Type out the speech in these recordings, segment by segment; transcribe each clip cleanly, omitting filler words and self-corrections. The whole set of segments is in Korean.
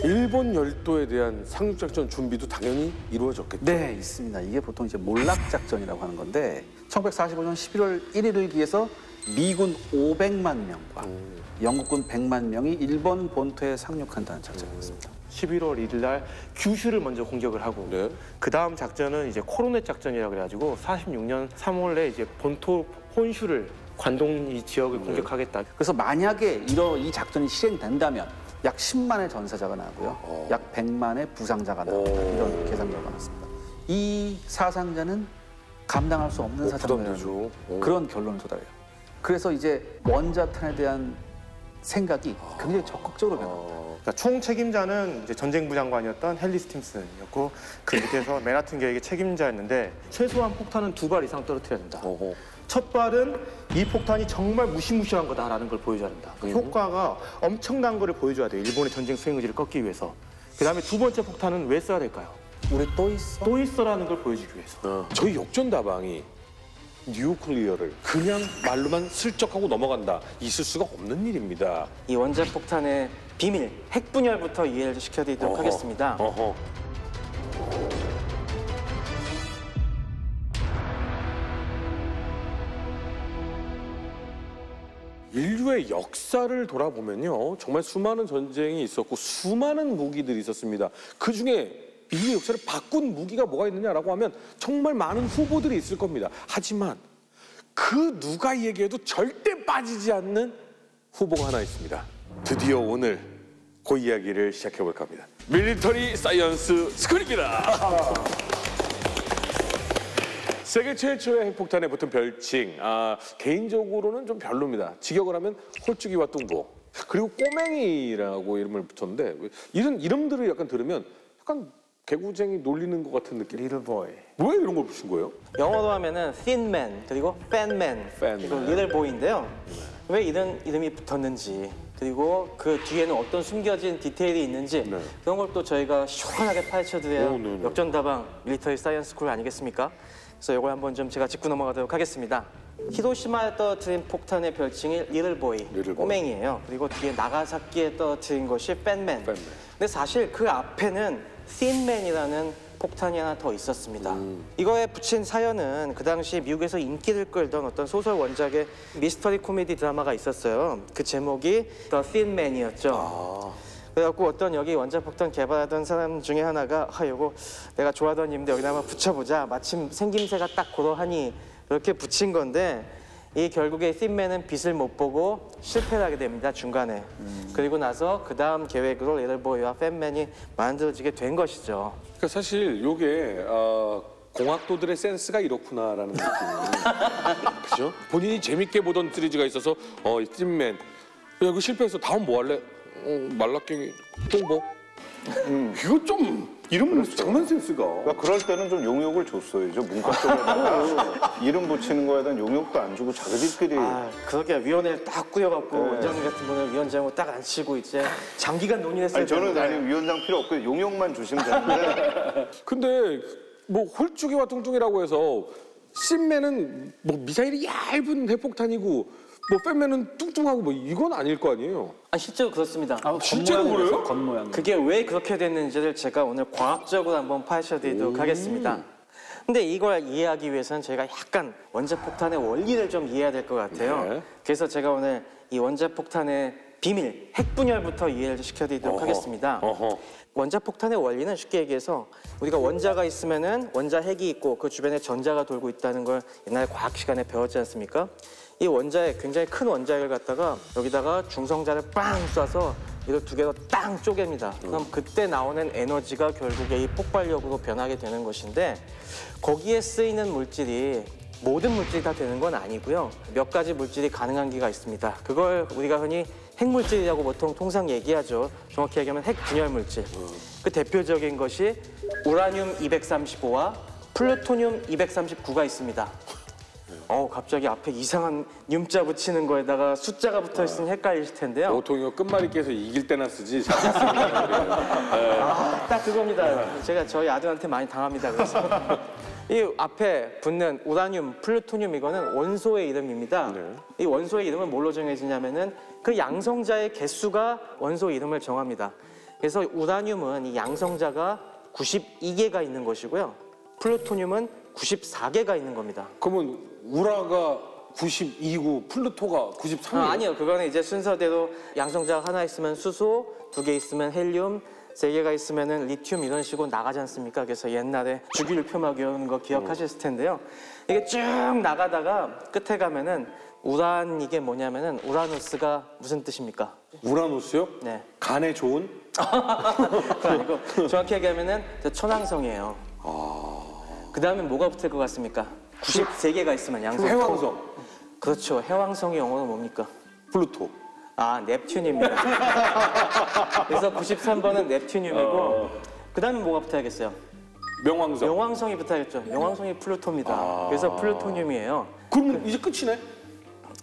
일본 열도에 대한 상륙작전 준비도 당연히 이루어졌겠죠? 네, 있습니다. 이게 보통 이제 몰락작전이라고 하는 건데 1945년 11월 1일을 기해서 미군 500만 명과 영국군 100만 명이 일본 본토에 상륙한다는 작전이었습니다. 11월 1일 날 규슈를 먼저 공격을 하고 네. 그 다음 작전은 이제 코로넷 작전이라고 그래가지고 46년 3월에 이제 본토 혼슈를 관동 이 지역을 공격하겠다. 그래서 만약에 이 작전이 실행된다면 약 10만의 전사자가 나고요. 약 100만의 부상자가 나온다. 이런 계산 결과가 났습니다. 이 사상자는 감당할 수 없는 사상자죠. 그런 결론을 도달해요. 그래서 이제 원자탄에 대한 생각이 굉장히 적극적으로 변합니다. 그러니까 총 책임자는 이제 전쟁부 장관이었던 헨리 스팀슨이었고 그 밑에서 맨하튼 계획의 책임자였는데 최소한 폭탄은 2발 이상 떨어뜨려야 된다. 첫 발은 이 폭탄이 정말 무시무시한 거다라는 걸 보여줘야 된다. 그 효과가 엄청난 거를 보여줘야 돼요. 일본의 전쟁 수행 의지를 꺾기 위해서. 그다음에 두 번째 폭탄은 왜 써야 될까요? 우리 또 있어? 또 있어라는 걸 보여주기 위해서. 저희 역전다방이 뉴클리어를 그냥 말로만 슬쩍하고 넘어간다. 있을 수가 없는 일입니다. 이 원자폭탄의 비밀, 핵분열부터 이해를 시켜드리도록 하겠습니다. 인류의 역사를 돌아보면요. 정말 수많은 전쟁이 있었고 수많은 무기들이 있었습니다. 그중에 인류 역사를 바꾼 무기가 뭐가 있느냐라고 하면 정말 많은 후보들이 있을 겁니다. 하지만 그 누가 얘기해도 절대 빠지지 않는 후보가 하나 있습니다. 드디어 오늘 그 이야기를 시작해볼까 합니다. 밀리터리 사이언스 스쿨입니다. 세계 최초의 핵폭탄에 붙은 별칭, 개인적으로는 좀 별로입니다. 직역을 하면 홀쭉이와 뚱보, 그리고 꼬맹이라고 이름을 붙였는데 이런 이름들을 약간 들으면 약간 개구쟁이 놀리는 것 같은 느낌. 리틀 보이. 왜 이런 걸 붙인 거예요? 영어로 하면은 thin man 그리고 fat man 그리고 little boy인데요. 왜 이런 이름이 붙었는지 그리고 그 뒤에는 어떤 숨겨진 디테일이 있는지 그런 걸 또 저희가 시원하게 파헤쳐드려야 역전다방 밀리터리 사이언스 스쿨 아니겠습니까? 그래서 이걸 한번 좀 제가 짚고 넘어가도록 하겠습니다. 히로시마에 떨어뜨린 폭탄의 별칭이 리틀 보이, 꼬맹이에요. 그리고 뒤에 나가사키에 떨어뜨린 것이 팬맨. 근데 사실 그 앞에는 틴맨이라는 폭탄이 하나 더 있었습니다. 이거에 붙인 사연은 그 당시 미국에서 인기를 끌던 어떤 소설 원작의 미스터리 코미디 드라마가 있었어요. 그 제목이 The Thin Man이었죠. 그래갖고 어떤 여기 원자폭탄 개발하던 사람 중에 하나가 이거 내가 좋아하던 이름인데 여기다 한번 붙여보자. 마침 생김새가 딱 그러하니 이렇게 붙인 건데 이 결국에 틴맨은 빛을 못 보고 실패를 하게 됩니다. 중간에. 그리고 나서 그 다음 계획으로 리틀보이와 팬맨이 만들어지게 된 것이죠. 그러니까 사실 이게 공학도들의 센스가 이렇구나라는 느낌이 그죠? 본인이 재밌게 보던 시리즈가 있어서 이 찐맨 야 이거 실패해서 다음 뭐 할래? 말라깽이 똥보 이거 좀 이름 장난 센스가 그러니까 그럴 때는 좀 용역을 줬어야죠. 문과 쪽에다가 이름 붙이는 거에 대한 용역도 안 주고 자기들끼리 그렇게 위원회를 딱 꾸려갖고 원장님 같은 분을 위원장으로 딱 앉히고 이제 장기간 논의했어요. 아니 저는 아니 위원장 필요 없고 용역만 주시면 되는데 근데 뭐 홀쭉이와 뚱뚱이라고 해서 씬맨은 뭐 미사일이 얇은 핵폭탄이고 뭐 팬맨은 뚱뚱하고 뭐 이건 아닐 거 아니에요? 실제로 그렇습니다. 실제로 그래요? 겉모양. 그게 왜 그렇게 됐는지를 제가 오늘 과학적으로 한번 파헤쳐드리도록 하겠습니다. 근데 이걸 이해하기 위해서는 저희가 약간 원자폭탄의 원리를 좀 이해해야 될 것 같아요. 그래서 제가 오늘 이 원자폭탄의 비밀, 핵분열부터 이해를 시켜드리도록 하겠습니다. 원자폭탄의 원리는 쉽게 얘기해서 우리가 원자가 있으면은 원자핵이 있고 그 주변에 전자가 돌고 있다는 걸 옛날 과학 시간에 배웠지 않습니까? 이 원자핵, 굉장히 큰 원자핵을 갖다가 여기다가 중성자를 빵 쏴서 이걸 두 개로 땅 쪼갭니다. 그럼 그때 나오는 에너지가 결국에 이 폭발력으로 변하게 되는 것인데 거기에 쓰이는 물질이 모든 물질이 다 되는 건 아니고요. 몇 가지 물질이 가능한 게가 있습니다. 그걸 우리가 흔히 핵물질이라고 보통 통상 얘기하죠. 정확히 얘기하면 핵분열 물질. 그 대표적인 것이 우라늄 235와 플루토늄 239가 있습니다. 갑자기 앞에 이상한 뇽자 붙이는 거에다가 숫자가 붙어 있으면 헷갈릴 텐데요. 보통 이거 끝말잇 깨서 이길 때나 쓰지. 딱 그겁니다. 제가 저희 아들한테 많이 당합니다. 그래서 이 앞에 붙는 우라늄, 플루토늄 이거는 원소의 이름입니다. 이 원소의 이름은 뭘로 정해지냐면은 그 양성자의 개수가 원소 이름을 정합니다. 그래서 우라늄은 이 양성자가 92개가 있는 것이고요. 플루토늄은 94개가 있는 겁니다. 그러면 우라가 92고 플루토가 93이에요? 아니요. 그거는 이제 순서대로 양성자가 하나 있으면 수소, 2개 있으면 헬륨, 3개가 있으면은 리튬 이런 식으로 나가지 않습니까? 그래서 옛날에 주기율표막 이런 거 기억하셨을 텐데요. 이게 쭉 나가다가 끝에 가면은 우란 이게 뭐냐면은 우라노스가 무슨 뜻입니까? 우라노스요? 네. 간에 좋은? 그거 아니고 정확히 얘기하면은 저 천왕성이에요. 그 다음에 뭐가 붙을 것 같습니까? 93개가 있으면 양성. 해왕성, 그렇죠. 해왕성이 영어로 뭡니까? 플루토. 넵튠입니다. 그래서 93번은 넵튠이고 그 다음에 뭐가 붙어야겠어요? 명왕성. 명왕성이 붙어야겠죠. 명왕성이 플루토입니다. 그래서 플루토늄이에요. 그러면 이제 끝이네?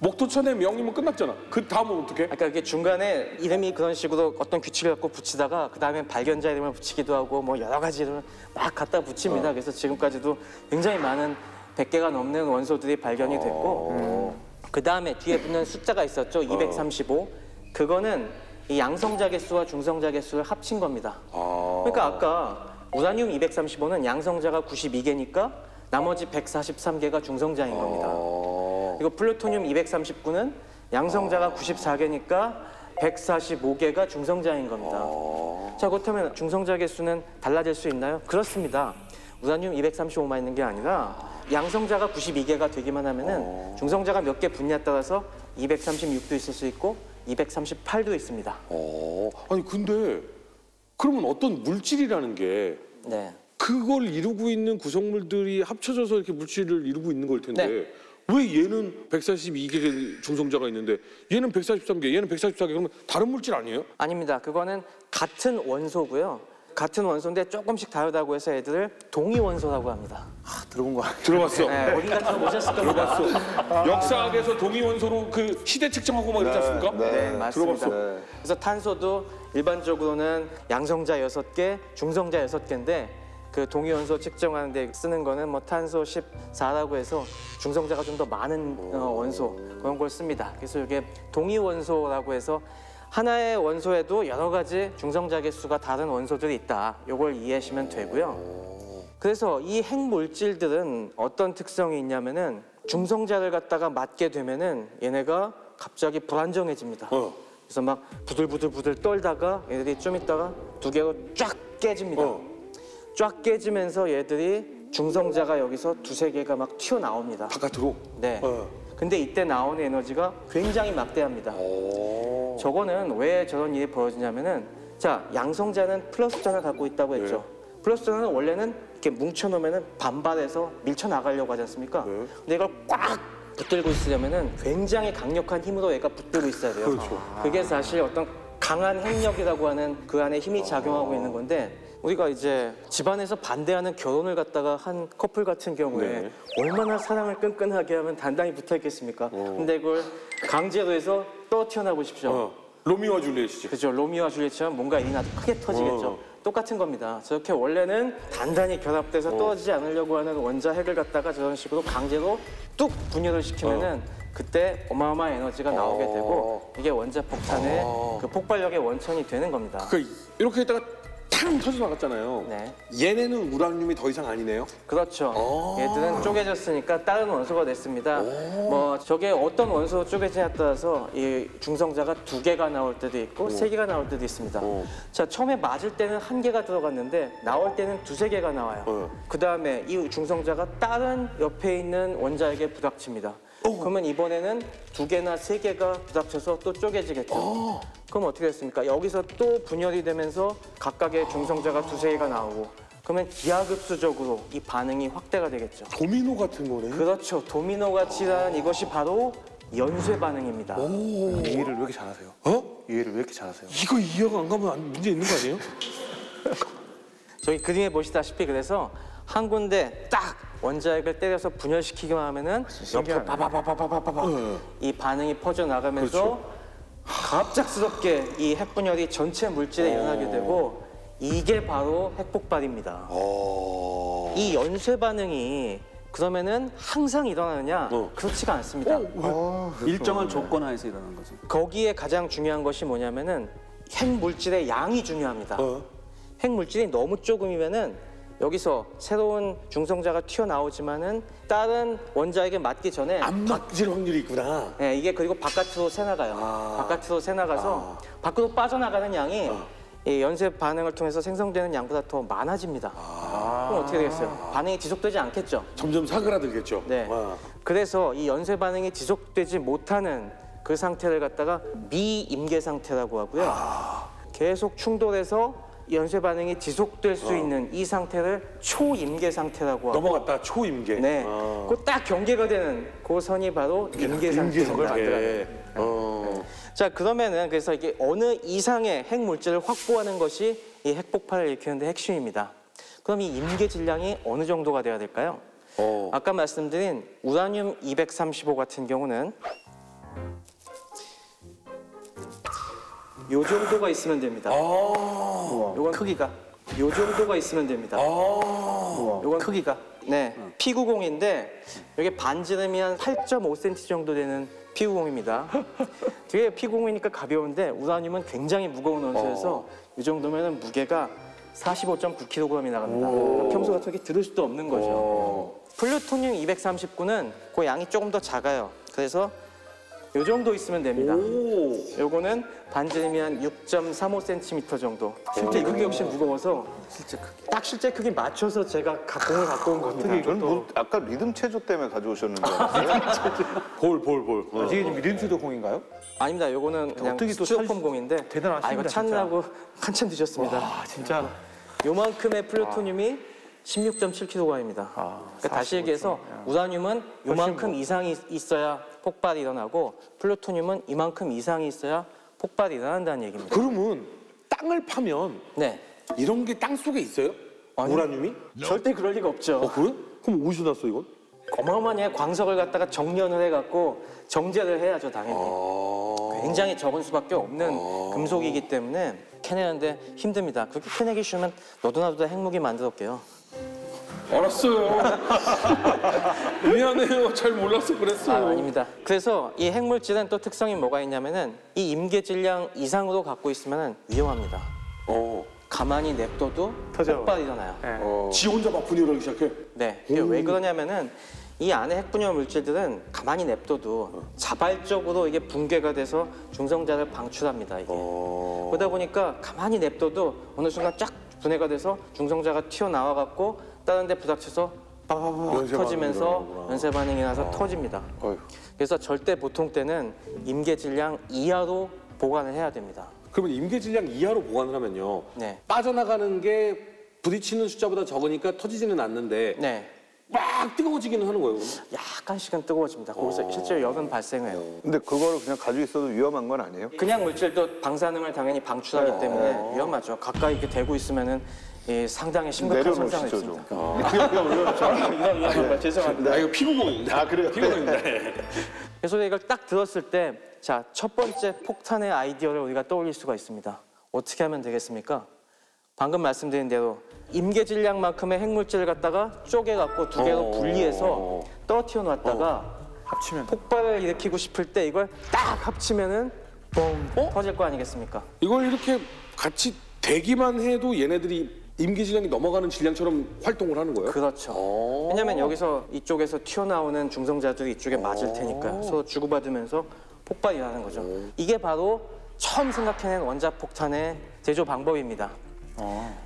목토천의 명이면 끝났잖아. 그 다음은 어떻게? 그러니까 이게 중간에 이름이 그런 식으로 어떤 규칙을 갖고 붙이다가 그 다음에 발견자 이름을 붙이기도 하고 뭐 여러 가지 이름을 막 갖다 붙입니다. 그래서 지금까지도 굉장히 많은 100개가 넘는 원소들이 발견이 됐고 그 다음에 뒤에 붙는 숫자가 있었죠. 235. 그거는 이 양성자 개수와 중성자 개수를 합친 겁니다. 그러니까 아까 우라늄 235는 양성자가 92개니까 나머지 143개가 중성자인 겁니다. 그리고 플루토늄 239는 양성자가 94개니까 145개가 중성자인 겁니다. 자, 그렇다면 중성자 개수는 달라질 수 있나요? 그렇습니다. 우라늄 235만 있는 게 아니라 양성자가 92개가 되기만 하면은 중성자가 몇 개 붙냐에 따라서 236도 있을 수 있고 238도 있습니다. 아니 근데 그러면 어떤 물질이라는 게 네. 그걸 이루고 있는 구성물들이 합쳐져서 이렇게 물질을 이루고 있는 걸 텐데 왜 얘는 142개 중성자가 있는데 얘는 143개, 얘는 144개 그러면 다른 물질 아니에요? 아닙니다. 그거는 같은 원소고요. 같은 원소인데 조금씩 다르다고 해서 애들을 동위원소라고 합니다. 들어본 거 들어봤어. 네, 어딘가 들어보셨을 겁니다. 역사학에서 동위원소로 그 시대 측정하고 막 이러지 않습니까? 네, 맞습니다. 들어봤어. 그래서 탄소도 일반적으로는 양성자 6개, 중성자 6개인데 그 동위원소 측정하는 데 쓰는 거는 뭐 탄소 14라고 해서 중성자가 좀 더 많은 원소 그런 걸 씁니다. 그래서 이게 동위원소라고 해서 하나의 원소에도 여러 가지 중성자 개수가 다른 원소들이 있다. 이걸 이해하시면 되고요. 그래서 이 핵물질들은 어떤 특성이 있냐면은 중성자를 갖다가 맞게 되면은 얘네가 갑자기 불안정해집니다. 그래서 막 부들부들 떨다가 얘들이 좀 있다가 두 개로 쫙 깨집니다. 쫙 깨지면서 얘들이 중성자가 여기서 두세 개가 막 튀어나옵니다. 바깥으로? 네. 근데 이때 나오는 에너지가 굉장히 막대합니다. 저거는 왜 저런 일이 벌어지냐면은 자, 양성자는 플러스전을 갖고 있다고 했죠. 플러스전은 원래는 이렇게 뭉쳐놓으면은 반발해서 밀쳐나가려고 하지 않습니까? 근데 이걸 꽉 붙들고 있으려면은 굉장히 강력한 힘으로 얘가 붙들고 있어야 돼요. 그게 사실 어떤 강한 핵력이라고 하는 그 안에 힘이 작용하고 있는 건데 우리가 이제 집안에서 반대하는 결혼을 갖다가 한 커플 같은 경우에 얼마나 사랑을 끈끈하게 하면 단단히 붙어 있겠습니까? 근데 그걸 강제로 해서 떨어뜨려 보십시오. 로미오와 줄리엣이지. 그죠. 로미오와 줄리엣처럼 뭔가 일이 나도 크게 터지겠죠. 똑같은 겁니다. 저렇게 원래는 단단히 결합돼서 떨어지지 않으려고 하는 원자 핵을 갖다가 저런 식으로 강제로 뚝 분열을 시키면은 그때 어마어마한 에너지가 나오게 되고 이게 원자 폭탄의 그 폭발력의 원천이 되는 겁니다. 그러니까 이렇게 했다가 탕 터져 나갔잖아요. 네. 얘네는 우라늄이 더 이상 아니네요? 그렇죠. 얘들은 쪼개졌으니까 다른 원소가 됐습니다. 뭐 저게 어떤 원소로 쪼개지냐에 따라서 이 중성자가 2개가 나올 때도 있고 3개가 나올 때도 있습니다. 자, 처음에 맞을 때는 1개가 들어갔는데 나올 때는 2-3개가 나와요. 그 다음에 이 중성자가 다른 옆에 있는 원자에게 부닥칩니다. 그러면 이번에는 2개나 3개가 부닥쳐서 또 쪼개지겠죠. 그럼 어떻게 됐습니까? 여기서 또 분열이 되면서 각각의 중성자가 2-3개가 나오고 그러면 기하급수적으로 이 반응이 확대가 되겠죠. 도미노 같은 거네. 그렇죠. 도미노같이 일어나는 이것이 바로 연쇄 반응입니다. 이해를 왜 이렇게 잘하세요? 이해를 왜 이렇게 잘하세요? 이거 이해가 안 가면 문제 있는 거 아니에요? 저희 그림에 보시다시피 그래서 한 군데 딱 원자핵을 때려서 분열시키기만 하면은 옆으로 바바바바바바바 이 반응이 퍼져 나가면서 갑작스럽게 이 핵분열이 전체 물질에 일어나게 되고 이게 바로 핵폭발입니다. 이 연쇄 반응이 그러면은 항상 일어나느냐? 그렇지가 않습니다. 일정한 조건 하에서 일어나는 거죠. 거기에 가장 중요한 것이 뭐냐면은 핵물질의 양이 중요합니다. 핵물질이 너무 조금이면은 여기서 새로운 중성자가 튀어나오지만은 다른 원자에게 맞기 전에 안 맞을 확률이 있구나. 네, 이게 그리고 바깥으로 새나가요. 바깥으로 새나가서 밖으로 빠져나가는 양이 이 연쇄 반응을 통해서 생성되는 양보다 더 많아집니다. 그럼 어떻게 되겠어요? 반응이 지속되지 않겠죠? 점점 사그라들겠죠. 네. 와. 그래서 이 연쇄 반응이 지속되지 못하는 그 상태를 갖다가 미임계 상태라고 하고요. 계속 충돌해서 연쇄 반응이 지속될 수 있는 이 상태를 초임계 상태라고 하고 넘어갔다 초임계. 네. 그 딱 경계가 되는 그 선이 바로 임계 상태인 걸 만들어요. 자, 그러면은 그래서 이게 어느 이상의 핵물질을 확보하는 것이 이 핵폭발을 일으키는 데 핵심입니다. 그럼 이 임계 질량이 어느 정도가 돼야 될까요? 아까 말씀드린 우라늄 235 같은 경우는 요 정도가 있으면 됩니다. 요건 크기가 요 정도가 있으면 됩니다. 요건 크기가 네 P90인데 이게 반지름이 한 8.5cm 정도 되는 P90입니다. 뒤에 P90이니까 가벼운데 우라늄은 굉장히 무거운 원소여서 이 정도면은 무게가 45.9kg이 나갑니다. 평소 같은 게 들을 수도 없는 거죠. 플루토늄 239는 그 양이 조금 더 작아요. 그래서 요 정도 있으면 됩니다. 요거는 반지름이 한 6.35cm 정도. 실제 이 크기 역시 무거워서 딱 실제 크기 맞춰서 제가 공을 갖고 온 겁니다. 이건 뭐 아까 리듬 체조 때문에 가져오셨는데. 볼. 이게 지금 리듬체조 공인가요? 아닙니다. 요거는 그냥 어떻게 또 스티로폼 공인데 대단하십니다, 이거 찾느라고 한참 드셨습니다. 아, 진짜. 요만큼의 플루토늄이 16.7kg입니다. 그러니까 다시 얘기해서 우라늄은 요만큼 이상이 있어야 폭발이 일어나고 플루토늄은 이만큼 이상이 있어야 폭발이 일어난다는 얘기입니다. 그러면 땅을 파면 네. 이런 게 땅 속에 있어요? 아니요. 우라늄이? 절대 그럴 리가 없죠. 그래? 그럼 어디서 났어 이건? 어마어마한 광석을 갖다가 정련을 해갖고 정제를 해야죠, 당연히. 굉장히 적은 수밖에 없는 금속이기 때문에 캐내는데 힘듭니다. 그렇게 캐내기 쉬우면 너도 나도 다 핵무기 만들었게요. 알았어요. 미안해요. 잘 몰라서 그랬어요. 아닙니다. 그래서 이 핵물질은 또 특성이 뭐가 있냐면은 이 임계 질량 이상으로 갖고 있으면 위험합니다. 가만히 냅둬도 터져. 폭발이 일어나요. 지 혼자 막 분열하기 시작해. 네. 이게 왜 그러냐면은 이 안에 핵분열 물질들은 가만히 냅둬도 자발적으로 이게 붕괴가 돼서 중성자를 방출합니다. 이게. 그러다 보니까 가만히 냅둬도 어느 순간 쫙 분해가 돼서 중성자가 튀어나와 갖고 다른 데 부닥쳐서 빠바바바 연쇄 터지면서 반응이 일어나는구나. 연쇄 반응이 나서 터집니다. 그래서 절대 보통 때는 임계 질량 이하로 보관을 해야 됩니다. 그러면 임계 질량 이하로 보관을 하면요. 네. 빠져나가는 게 부딪히는 숫자보다 적으니까 터지지는 않는데 네. 막 뜨거워지기는 하는 거예요. 그러면? 약간씩은 뜨거워집니다. 거기서 실제로 열은 발생해요. 근데 그거를 그냥 가지고 있어도 위험한 건 아니에요? 그냥 물질도 방사능을 당연히 방출하기 때문에 위험하죠. 가까이 이렇게 대고 있으면은 상당히 심각한 손상을 내려놓으시죠, 입습니다. 이거 죄송합니다. 이거 피부공입니다. 그래요? 피부공입니다. 그래서 이걸 딱 들었을 때, 자, 첫 번째 폭탄의 아이디어를 우리가 떠올릴 수가 있습니다. 어떻게 하면 되겠습니까? 방금 말씀드린 대로 임계 질량만큼의 핵물질을 갖다가 쪼개갖고 두 개로 분리해서 떨어뜨려 놨다가 합치면. 폭발을 일으키고 싶을 때 이걸 딱 합치면은 뻥 터질 거 아니겠습니까? 이걸 이렇게 같이 대기만 해도 얘네들이 임계 질량이 넘어가는 질량처럼 활동을 하는 거예요? 그렇죠. 왜냐면 여기서 이쪽에서 튀어나오는 중성자들이 이쪽에 맞을 테니까요. 서로 주고받으면서 폭발이 일어나는 거죠. 이게 바로 처음 생각해낸 원자폭탄의 제조 방법입니다.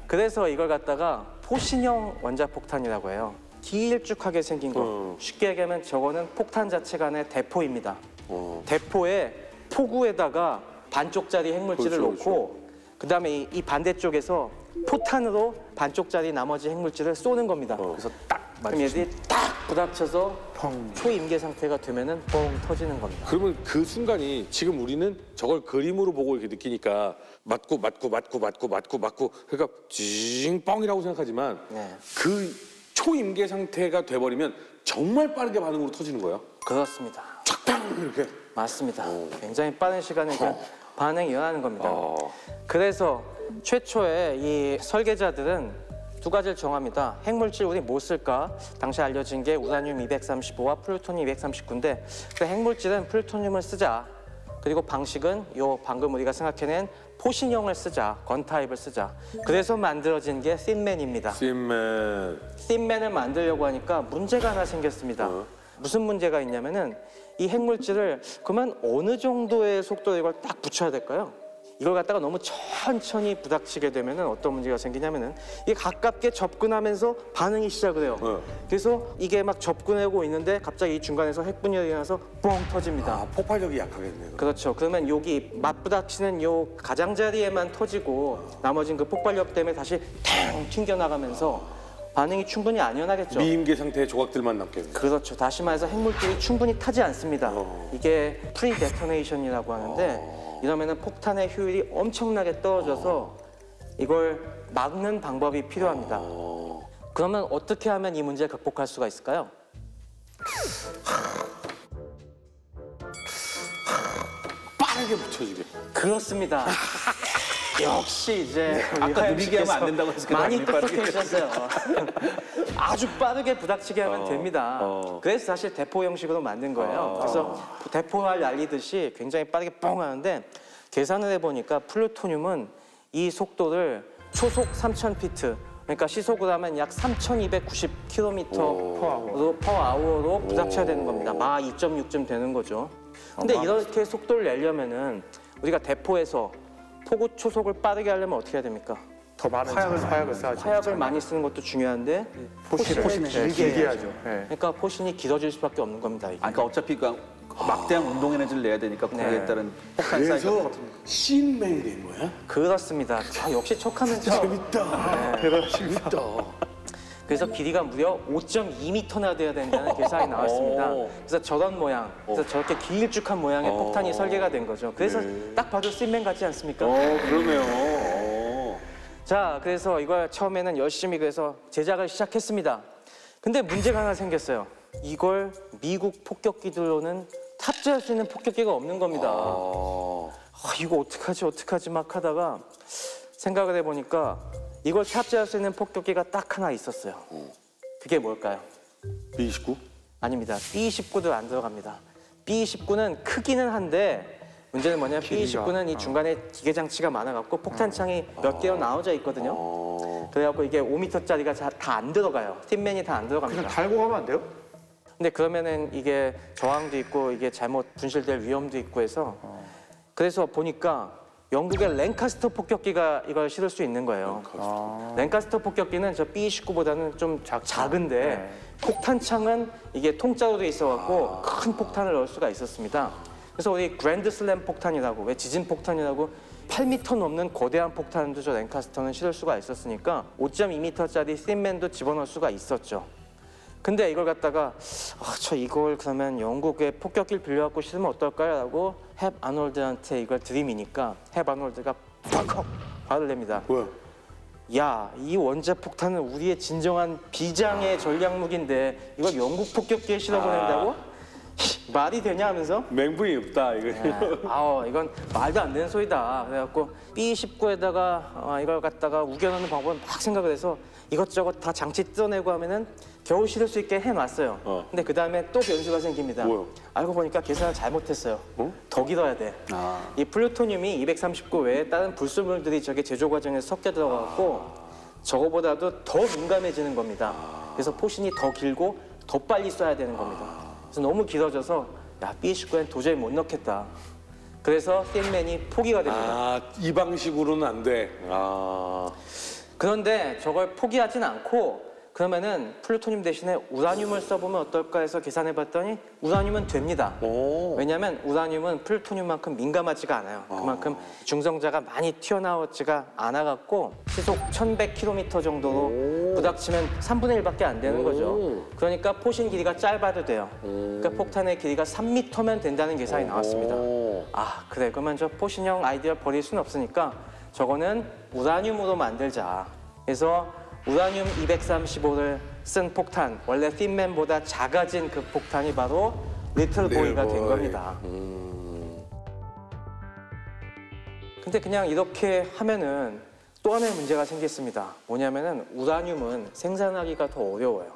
그래서 이걸 갖다가 포신형 원자폭탄이라고 해요. 길쭉하게 생긴 거. 쉽게 얘기하면 저거는 폭탄 자체가 안에 대포입니다. 대포에 포구에다가 반쪽짜리 핵물질을 놓고 그다음에 이 반대쪽에서 포탄으로 반쪽짜리 나머지 핵물질을 쏘는 겁니다. 그래서 딱 그럼 얘들이 딱 부닥쳐서 초임계 상태가 되면은 뻥 터지는 겁니다. 그러면 그 순간이 지금 우리는 저걸 그림으로 보고 이렇게 느끼니까 맞고 그러니까 징뻥이라고 생각하지만 네. 그 초임계 상태가 돼버리면 정말 빠르게 반응으로 터지는 거예요? 그렇습니다. 탁당 이렇게. 맞습니다. 굉장히 빠른 시간에 반응이 일어나는 겁니다. 그래서 최초에 이 설계자들은 두 가지를 정합니다. 핵물질 우리 뭐 쓸까? 당시 알려진 게 우라늄 235와 플루토늄 239인데 그 핵물질은 플루토늄을 쓰자. 그리고 방식은 요 방금 우리가 생각해낸 포신형을 쓰자. 건타입을 쓰자. 그래서 만들어진 게 씬맨입니다. 씬맨. 씬맨을 만들려고 하니까 문제가 하나 생겼습니다. 무슨 문제가 있냐면은 이 핵물질을 그러면 어느 정도의 속도로 이걸 딱 붙여야 될까요? 이걸 갖다가 너무 천천히 부닥치게 되면은 어떤 문제가 생기냐면은 이게 가깝게 접근하면서 반응이 시작을 해요. 그래서 이게 막 접근하고 있는데 갑자기 이 중간에서 핵분열이 일어나서 뻥 터집니다. 아, 폭발력이 약하겠네요. 그렇죠. 그러면 여기 맞부닥치는 요 가장자리에만 터지고 나머진 그 폭발력 때문에 다시 탱 튕겨나가면서 반응이 충분히 안 일어나겠죠. 미임계 상태의 조각들만 남겠네요. 그렇죠. 다시 말해서 핵물질이 충분히 타지 않습니다. 이게 프리데토네이션이라고 하는데 이러면은 폭탄의 효율이 엄청나게 떨어져서 이걸 막는 방법이 필요합니다. 그러면 어떻게 하면 이 문제를 극복할 수가 있을까요? 빠르게 붙여지게. 그렇습니다. 역시 이제 아까 느리게 하면 안 된다고 했을 때 많이 빠르게 똑똑해지셨어요. 아주 빠르게 부닥치게 하면 됩니다. 그래서 사실 대포 형식으로 만든 거예요. 그래서 대포알 날리듯이 굉장히 빠르게 뻥 하는데 계산을 해보니까 플루토늄은 이 속도를 초속 3,000피트 그러니까 시속으로 하면 약 3,290km per hour로 부닥쳐야 되는 겁니다. 마 2.6쯤 되는 거죠. 근데 이렇게 속도를 내려면은 우리가 대포에서 포구 초속을 빠르게 하려면 어떻게 해야 됩니까? 더 많은 화약을 써야죠. 화약을 많이 쓰는 것도 중요한데 포신을 길게 하죠. 네. 그러니까 포신이 길어질 수밖에 없는 겁니다. 이게. 그러니까 어차피 그 막대한 운동 에너지를 내야 되니까 거기에 따른 폭탄 사이즈가 그래서 씬맨이 된 거야? 그렇습니다. 아, 역시 척하면 재밌다. 재밌다. 그래서 길이가 무려 5.2m나 돼야 된다는 계산이 나왔습니다. 그래서 저런 모양, 그래서 저렇게 길쭉한 모양의 폭탄이 설계가 된 거죠. 그래서 딱 봐도 씬맨 같지 않습니까? 그러네요. 자, 그래서 이걸 처음에는 열심히 그래서 제작을 시작했습니다. 근데 문제가 하나 생겼어요. 이걸 미국 폭격기들로는 탑재할 수 있는 폭격기가 없는 겁니다. 이거 어떡하지 막 하다가 생각을 해보니까 이걸 탑재할 수 있는 폭격기가 딱 하나 있었어요. 그게 뭘까요? B29? 아닙니다. B29도 안 들어갑니다. B29는 크기는 한데 문제는 뭐냐면 B29는 이 중간에 기계 장치가 많아갖고 폭탄창이 몇 개로 나눠져 있거든요. 그래갖고 이게 5m짜리가 다 안 들어가요. 틴맨이 다 안 들어갑니다. 그냥 달고 가면 안 돼요? 근데 그러면은 이게 저항도 있고 이게 잘못 분실될 위험도 있고 해서 그래서 보니까 영국의 랭카스터 폭격기가 이걸 실을 수 있는 거예요. 랭카스터 폭격기는 저 B29보다는 좀 작은데 폭탄창은 이게 통짜로 돼 있어갖고 큰 폭탄을 넣을 수가 있었습니다. 그래서 우리 그랜드슬램 폭탄이라고 왜 지진 폭탄이라고 8m 넘는 거대한 폭탄도 저 랭카스터는 실을 수가 있었으니까 5.2m짜리 씬맨도 집어넣을 수가 있었죠. 근데 이걸 갖다가 저 이걸 그러면 영국의 폭격기를 빌려갖고 실으면 어떨까요? 라고 헵 아놀드한테 이걸 들이미니까 헵 아놀드가 팍 화를 냅니다. 뭐야? 야, 이 원자 폭탄은 우리의 진정한 비장의 전략 무기인데 이걸 영국 폭격기에 실어보낸다고? 말이 되냐 하면서 맹분이 없다 이거. 이건 말도 안 되는 소리다. 그래갖고 B29에다가 이걸 갖다가 우겨넣는 방법을 막 생각을 해서 이것저것 다 장치 뜯어내고 하면은 겨우 실을 수 있게 해놨어요. 근데 그 다음에 또 변수가 생깁니다. 뭐요? 알고 보니까 계산을 잘못했어요. 더 길어야 돼. 이 플루토늄이 239 외에 다른 불순물들이 저게 제조 과정에 섞여 들어가고 저거보다도 더 민감해지는 겁니다. 그래서 포신이 더 길고 더 빨리 쏴야 되는 겁니다. 그래서 너무 길어져서 야, B29엔 도저히 못 넣겠다. 그래서 씬맨이 포기가 됩니다. 이 방식으로는 안 돼. 그런데 저걸 포기하진 않고 그러면은 플루토늄 대신에 우라늄을 써보면 어떨까 해서 계산해봤더니 우라늄은 됩니다. 왜냐하면 우라늄은 플루토늄만큼 민감하지가 않아요. 그만큼 중성자가 많이 튀어나오지가 않아갖고 시속 1100km 정도로 부닥치면 3분의 1밖에 안 되는 거죠. 그러니까 포신 길이가 짧아도 돼요. 그러니까 폭탄의 길이가 3m면 된다는 계산이 나왔습니다. 그래 그러면 저 포신형 아이디어를 버릴 수는 없으니까 저거는 우라늄으로 만들자. 그래서 우라늄 235를 쓴 폭탄, 원래 틴맨보다 작아진 그 폭탄이 바로 리틀 보이가 된 겁니다. 근데 그냥 이렇게 하면은 또 하나의 문제가 생겼습니다. 뭐냐면은 우라늄은 생산하기가 더 어려워요.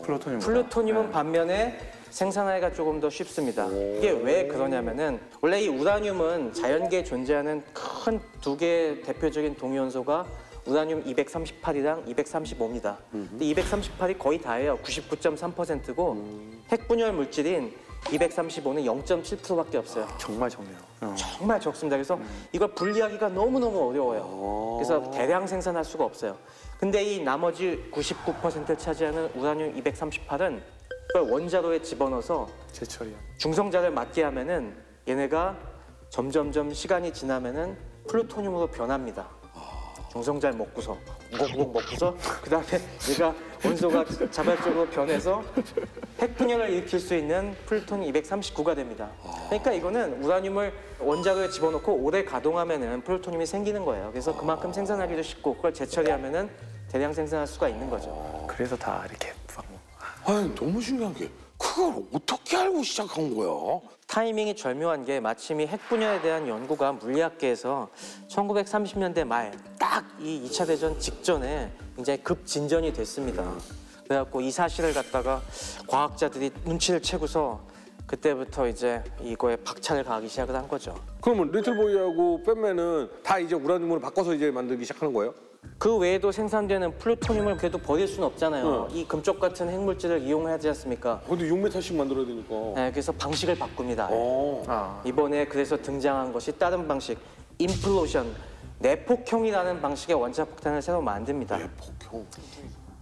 플루토늄은 반면에 생산하기가 조금 더 쉽습니다. 이게 왜 그러냐면은 원래 이 우라늄은 자연계에 존재하는 큰 두 개의 대표적인 동위원소가 우라늄 238이랑 235입니다. 근데 238이 거의 다예요. 99.3%고 핵분열 물질인 235는 0.7%밖에 없어요. 정말 적네요. 정말 적습니다. 그래서 이걸 분리하기가 너무너무 어려워요. 그래서 대량 생산할 수가 없어요. 근데 이 나머지 99%를 차지하는 우라늄 238은 그걸 원자로에 집어넣어서 제철이야. 중성자를 맞게 하면은 얘네가 점점점 시간이 지나면은 플루토늄으로 변합니다. 중성자를 먹고서 우걱우걱 먹고서 그다음에 얘가 원소가 자발적으로 변해서 핵분열을 일으킬 수 있는 플루토늄 239가 됩니다. 그러니까 이거는 우라늄을 원자로에 집어넣고 오래 가동하면은 플루토늄이 생기는 거예요. 그래서 그만큼 생산하기도 쉽고 그걸 재처리하면은 대량 생산할 수가 있는 거죠. 그래서 다 이렇게 아니, 너무 신기한 게 그걸 어떻게 알고 시작한 거야? 타이밍이 절묘한 게 마침 이 핵분열에 대한 연구가 물리학계에서 1930년대 말 딱 이 2차 대전 직전에 굉장히 급진전이 됐습니다. 그래갖고 이 사실을 갖다가 과학자들이 눈치를 채고서 그때부터 이제 이거에 박차를 가하기 시작을 한 거죠. 그러면 리틀보이하고 팬맨은 다 이제 우라늄으로 바꿔서 이제 만들기 시작하는 거예요? 그 외에도 생산되는 플루토늄을 그래도 버릴 수는 없잖아요. 이 금쪽 같은 핵물질을 이용하지 않습니까? 근데 6m씩 만들어야 되니까. 네, 그래서 방식을 바꿉니다. 어. 이번에 그래서 등장한 것이 다른 방식, 임플로션, 내폭형이라는 방식의 원자 폭탄을 새로 만듭니다. 내폭형.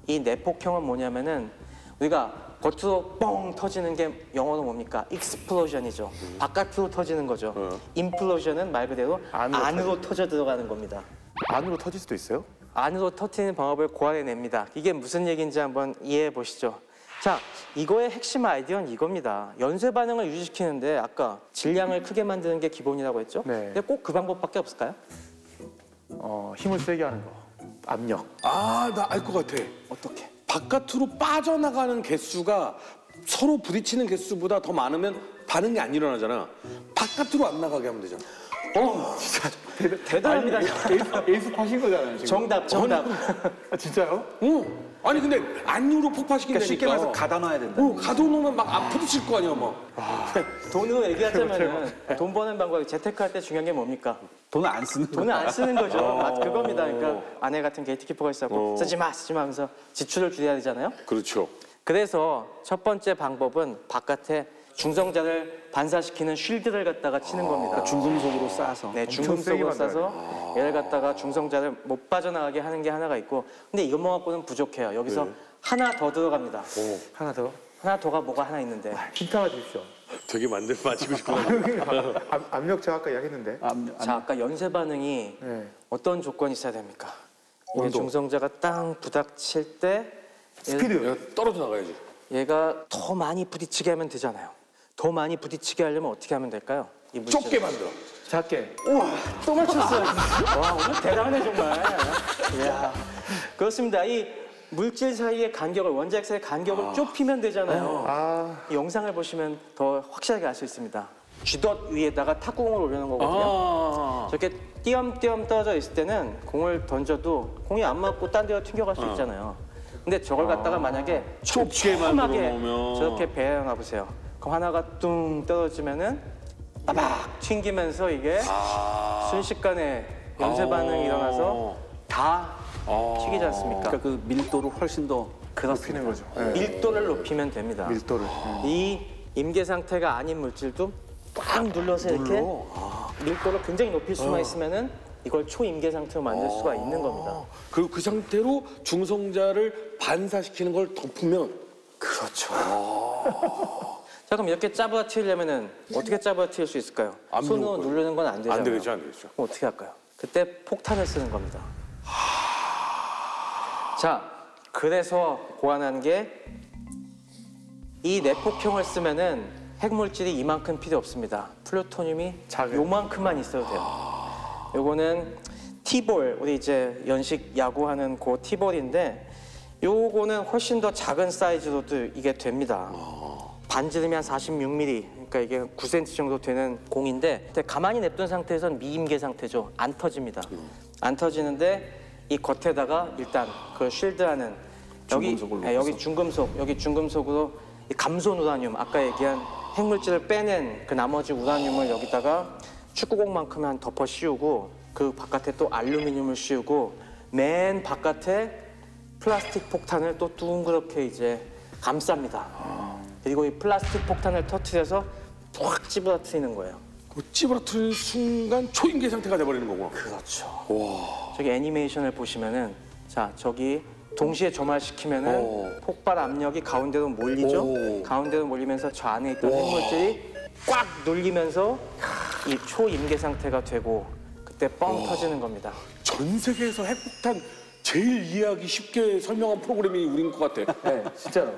이 내폭형은 뭐냐면은 우리가 겉으로 뻥 터지는 게 영어로 뭡니까? 익스플로전이죠. 바깥으로 터지는 거죠. 임플로전은 말 그대로 안으로 터져 들어가는 겁니다. 안으로 터질 수도 있어요? 안으로 터트리는 방법을 고안해냅니다. 이게 무슨 얘기인지 한번 이해해 보시죠. 자, 이거의 핵심 아이디어는 이겁니다. 연쇄 반응을 유지시키는데 아까 질량을 크게 만드는 게 기본이라고 했죠? 네. 근데 꼭 그 방법밖에 없을까요? 힘을 세게 하는 거. 압력. 아, 나 알 것 같아. 어떻게? 바깥으로 빠져나가는 개수가 서로 부딪히는 개수보다 더 많으면 반응이 안 일어나잖아. 바깥으로 안 나가게 하면 되잖아. 대단합니다. 에이스 파신 거잖아요, 지금. 정답. 아, 진짜요? 아니 근데 안으로 폭파시킨다니까. 그러니까 쉽게 말해서 가다놔야 된다. 가둬놓으면 막 부딪힐 거 아니야, 막. 돈으로 얘기하자면은 돈 버는 방법이 재테크할 때 중요한 게 뭡니까? 돈을 안 쓰는 돈을 안 쓰는 거죠. 그겁니다. 그러니까 아내 같은 게이트키퍼가 있었고 쓰지 마 하면서 지출을 줄여야 되잖아요. 그렇죠. 그래서 첫 번째 방법은 바깥에 중성자를 반사시키는 쉴드를 갖다가 치는 겁니다. 중금속으로 싸서. 네, 중금속으로 싸서 얘를 갖다가 중성자를 못 빠져나가게 하는 게 하나가 있고, 근데 이것만 갖고는 부족해요. 여기서 하나 더 들어갑니다. 하나 더. 하나 더가 뭐가 하나 있는데 힌트 하나 주십시오. 되게 맞히고 싶구나. 압력 제가 아까 이야기했는데. 자, 아까 연쇄 반응이 네. 어떤 조건이 있어야 됩니까? 이게 중성자가 땅 부닥칠 때 스피드. 떨어져 나가야지. 얘가 더 많이 부딪히게 하면 되잖아요. 더 많이 부딪히게 하려면 어떻게 하면 될까요? 이 물질. 좁게 만들어. 작게. 또 맞췄어요. 와, 오늘 대단하네 정말. 이야. 그렇습니다. 이 물질 사이의 간격을, 원자핵 사이의 간격을 좁히면 되잖아요. 이 영상을 보시면 더 확실하게 알 수 있습니다. 쥐덫 위에다가 탁구공을 올려놓은 거거든요. 저렇게 띄엄띄엄 떨어져 있을 때는 공을 던져도 공이 안 맞고 딴 데로 튕겨갈 수 있잖아요. 근데 저걸 갖다가 만약에 좁게 만들어 놓으면 저렇게 배양해 보세요. 그럼 하나가 뚱 떨어지면은 빠박 튕기면서 이게 순식간에 연쇄 반응이 일어나서 다 튀기지 않습니까? 그러니까 그 밀도를 훨씬 더 높이는 거죠. 네. 밀도를 높이면 됩니다. 밀도를. 이 임계 상태가 아닌 물질도 꽉 눌러서 이렇게 밀도를 굉장히 높일 수만 있으면은 이걸 초임계 상태로 만들 수가 있는 겁니다. 그리고 그 상태로 중성자를 반사시키는 걸 덮으면 그렇죠. 자, 그럼 이렇게 짜부아트리려면은 어떻게 짜부아트릴 수 있을까요? 안 손으로 누를 누르는 건 안 되잖아요. 안 되겠죠, 안 되겠죠. 그럼 어떻게 할까요? 그때 폭탄을 쓰는 겁니다. 자, 그래서 고안한 게 이 내폭형을 쓰면은 핵물질이 이만큼 필요 없습니다. 플루토늄이 요만큼만 있어도 돼요. 요거는 티볼, 우리 이제 연식 야구하는 그 티볼인데 요거는 훨씬 더 작은 사이즈로도 이게 됩니다. 반지름이 한 46mm, 그러니까 이게 9cm 정도 되는 공인데 근데 가만히 냅둔 상태에서는 미임계 상태죠. 안 터집니다. 안 터지는데 이 겉에다가 일단 그 쉴드하는 여기 중금속으로 이 감손 우라늄, 아까 얘기한 핵물질을 빼낸 그 나머지 우라늄을 여기다가 축구공만큼만 덮어 씌우고 그 바깥에 또 알루미늄을 씌우고 맨 바깥에 플라스틱 폭탄을 또 둥그렇게 이제 감쌉니다. 그리고 이 플라스틱 폭탄을 터트려서 푹 찌부러뜨리는 거예요. 그 찌부러뜨리는 순간 초인계 상태가 돼버리는 거구나. 그렇죠. 저기 애니메이션을 보시면은 자 저기 동시에 점화시키면은 폭발 압력이 가운데로 몰리죠. 가운데로 몰리면서 저 안에 있던 핵물질이 꽉 눌리면서 이 초임계 상태가 되고 그때 뻥 터지는 겁니다. 전 세계에서 핵폭탄 제일 이해하기 쉽게 설명한 프로그램이 우린 것 같아. 네, 진짜로.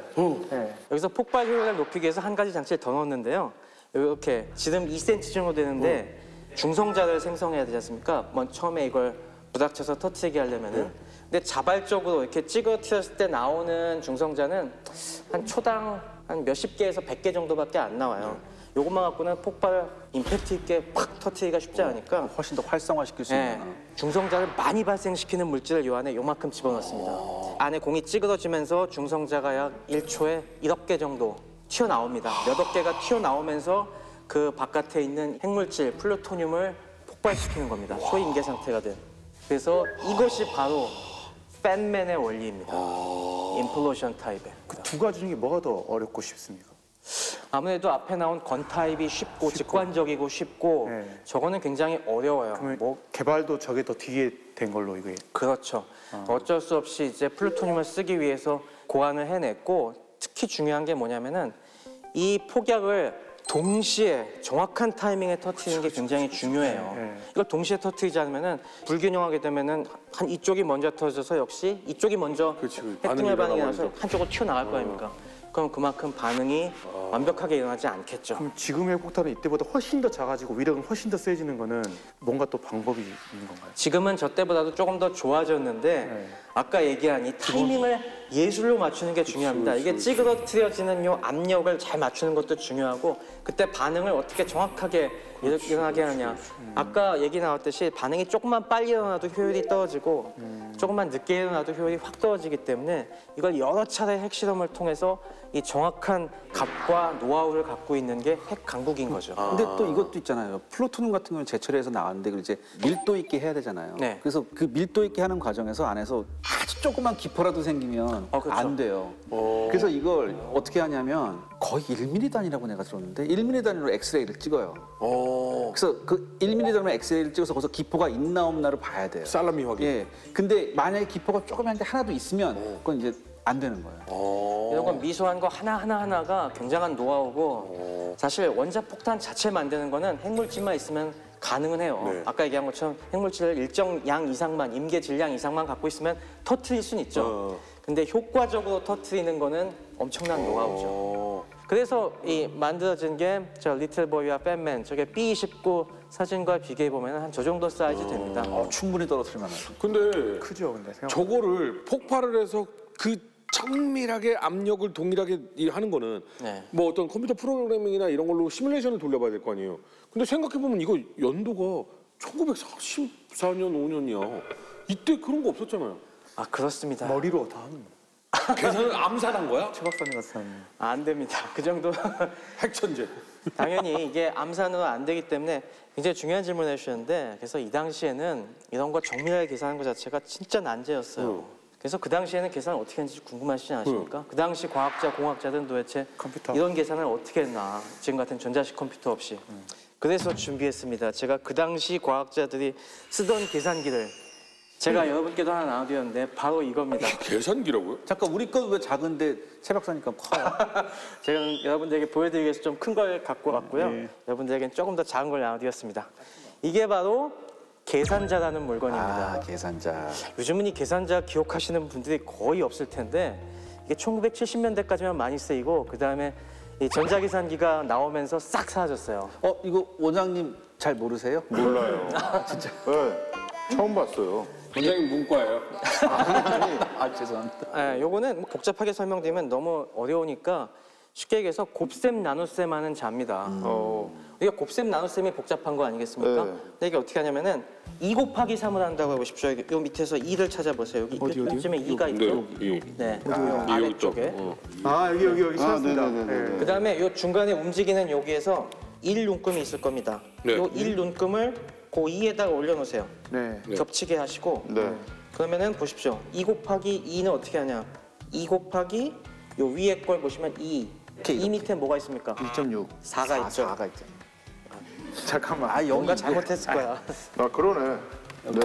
네. 여기서 폭발 효율을 높이기 위해서 한 가지 장치를 더 넣었는데요. 이렇게 지름 2cm 정도 되는데 중성자를 생성해야 되지 않습니까? 처음에 이걸 부닥쳐서 터트리게 하려면은. 근데 자발적으로 이렇게 찌그러뜨렸을 때 나오는 중성자는 한 초당 한 몇십 개에서 100개 정도밖에 안 나와요. 요것만 갖고는 폭발 임팩트 있게 팍 터트리기가 쉽지 않으니까 훨씬 더 활성화시킬 수 있는. 중성자를 많이 발생시키는 물질을 요 안에 요만큼 집어넣습니다. 안에 공이 찌그러지면서 중성자가 약 1초에 1억 개 정도 튀어나옵니다. 몇억 개가 튀어나오면서 그 바깥에 있는 핵물질 플루토늄을 폭발시키는 겁니다. 초임계 상태가 된. 그래서 이것이 바로 팬맨의 원리입니다. 임플로션 타입의. 그 두 가지 중에 뭐가 더 어렵고 쉽습니까? 아무래도 앞에 나온 건 타입이 쉽고 직관적이고 쉽고 네. 저거는 굉장히 어려워요. 그러면 개발도 저게 더 뒤에 된 걸로 이게. 그렇죠. 어쩔 수 없이 이제 플루토늄을 쓰기 위해서 고안을 해냈고 특히 중요한 게 뭐냐면은 이 폭약을 동시에 정확한 타이밍에 터트리는 게 굉장히 중요해요. 네. 이걸 동시에 터트리지 않으면은 불균형하게 되면은 한 이쪽이 먼저 터져서 역시 이쪽이 먼저 핵분열 반응이 나서 한쪽으로 튀어나갈 거 아닙니까? 그럼 그만큼 반응이 완벽하게 일어나지 않겠죠. 그럼 지금의 폭탄은 이때보다 훨씬 더 작아지고 위력은 훨씬 더 세지는 거는 뭔가 또 방법이 있는 건가요? 지금은 저 때보다도 조금 더 좋아졌는데 아까 얘기한 이 타이밍을 예술로 맞추는 게 중요합니다. 이게 찌그러뜨려지는 요 압력을 잘 맞추는 것도 중요하고 그때 반응을 어떻게 정확하게 일어나게 하느냐. 아까 얘기 나왔듯이 반응이 조금만 빨리 일어나도 효율이 떨어지고 조금만 늦게 일어나도 효율이 확 떨어지기 때문에 이걸 여러 차례 핵실험을 통해서 이 정확한 값과 노하우를 갖고 있는 게 핵 강국인 거죠. 근데 또 이것도 있잖아요. 플루토늄 같은 경우는 제철에서 나왔는데 그걸 이제 밀도 있게 해야 되잖아요. 네. 그래서 그 밀도 있게 하는 과정에서 안에서 아주 조그만 기포라도 생기면 그렇죠. 안 돼요. 그래서 이걸 어떻게 하냐면 거의 1mm 단위라고 내가 들었는데 1mm 단위로 엑스레이를 찍어요. 그래서 그 1mm 단위로 엑스레이를 찍어서 거기서 기포가 있나 없나를 봐야 돼요. 살라미 확인. 예. 근데 만약에 기포가 조그만 게 하나도 있으면 그건 이제 안 되는 거예요. 이런 건 미소한 거 하나하나가 굉장한 노하우고 사실 원자 폭탄 자체 만드는 거는 핵물질만 있으면 가능은 해요. 네. 아까 얘기한 것처럼 핵물질을 일정 양 이상만, 임계 질량 이상만 갖고 있으면 터트릴 수는 있죠. 근데 효과적으로 터트리는 거는 엄청난 노하우죠. 그래서 이 만들어진 게 저 리틀 보이와 팬맨, 저게 B29 사진과 비교해 보면 한 저 정도 사이즈 됩니다. 충분히 떨어뜨리면 안 돼요. 근데 크죠, 근데 생각. 저거를 폭발을 해서 그 정밀하게 압력을 동일하게 하는 거는 네. 뭐 어떤 컴퓨터 프로그래밍이나 이런 걸로 시뮬레이션을 돌려봐야 될 거 아니에요. 근데 생각해보면 이거 연도가 1944년 5년이야. 이때 그런 거 없었잖아요. 아 그렇습니다. 머리로 다 하는 거. 계산을 암산한 거야? 최 박사님 같은. 안 됩니다. 그 정도. 핵천재. 당연히 이게 암산으로 안 되기 때문에 굉장히 중요한 질문을 해주셨는데 그래서 이 당시에는 이런 거 정밀하게 계산하는 것 자체가 진짜 난제였어요. 그래서 그 당시에는 계산을 어떻게 했는지 궁금하시지 않으십니까? 그 당시 과학자, 공학자들은 도대체 컴퓨터. 이런 계산을 어떻게 했나. 지금 같은 전자식 컴퓨터 없이. 그래서 준비했습니다. 제가 그 당시 과학자들이 쓰던 계산기를 제가 여러분께도 하나 나눠드렸는데 바로 이겁니다. 계산기라고요? 잠깐 우리 건 왜 작은데 최 박사니까 커요? 제가 여러분들에게 보여드리기 위해서 좀 큰 걸 갖고 왔고요. 여러분들에게는 조금 더 작은 걸 나눠드렸습니다. 이게 바로 계산자라는 물건입니다. 아, 계산자. 요즘은 이 계산자 기억하시는 분들이 거의 없을 텐데 이게 1970년대까지만 많이 쓰이고 그 다음에 이 전자계산기가 나오면서 싹 사라졌어요. 이거 원장님 잘 모르세요? 몰라요. 진짜? 네, 처음 봤어요. 원장님 문과예요. 아, 죄송합니다. 예, 요거는 뭐 복잡하게 설명드리면 너무 어려우니까 쉽게 얘기해서 곱셈 나눗셈 하는 자입니다. 이게 곱셈 나눗셈이 복잡한 거 아니겠습니까? 근데 이게 어떻게 하냐면은 2 곱하기 3을 한다고 해보십시오. 요 밑에서 2를 찾아보세요. 여기 이쯤에 2가 있죠? 네, 아래쪽에. 아 여기 찾았습니다. 그 다음에 요 중간에 움직이는 여기에서 1 눈금이 있을 겁니다. 네. 요 1 눈금을 그 2에다가 올려놓으세요. 네. 겹치게 하시고 그러면은 보십시오. 2 곱하기 2는 어떻게 하냐? 2 곱하기 요 위에 걸 보시면 2. 이 밑에 뭐가 있습니까? 1.6. 4가 있죠. 4가 있죠. 잠깐만. 아, 뭔가 잘못했을 거야. 아 그러네. 네.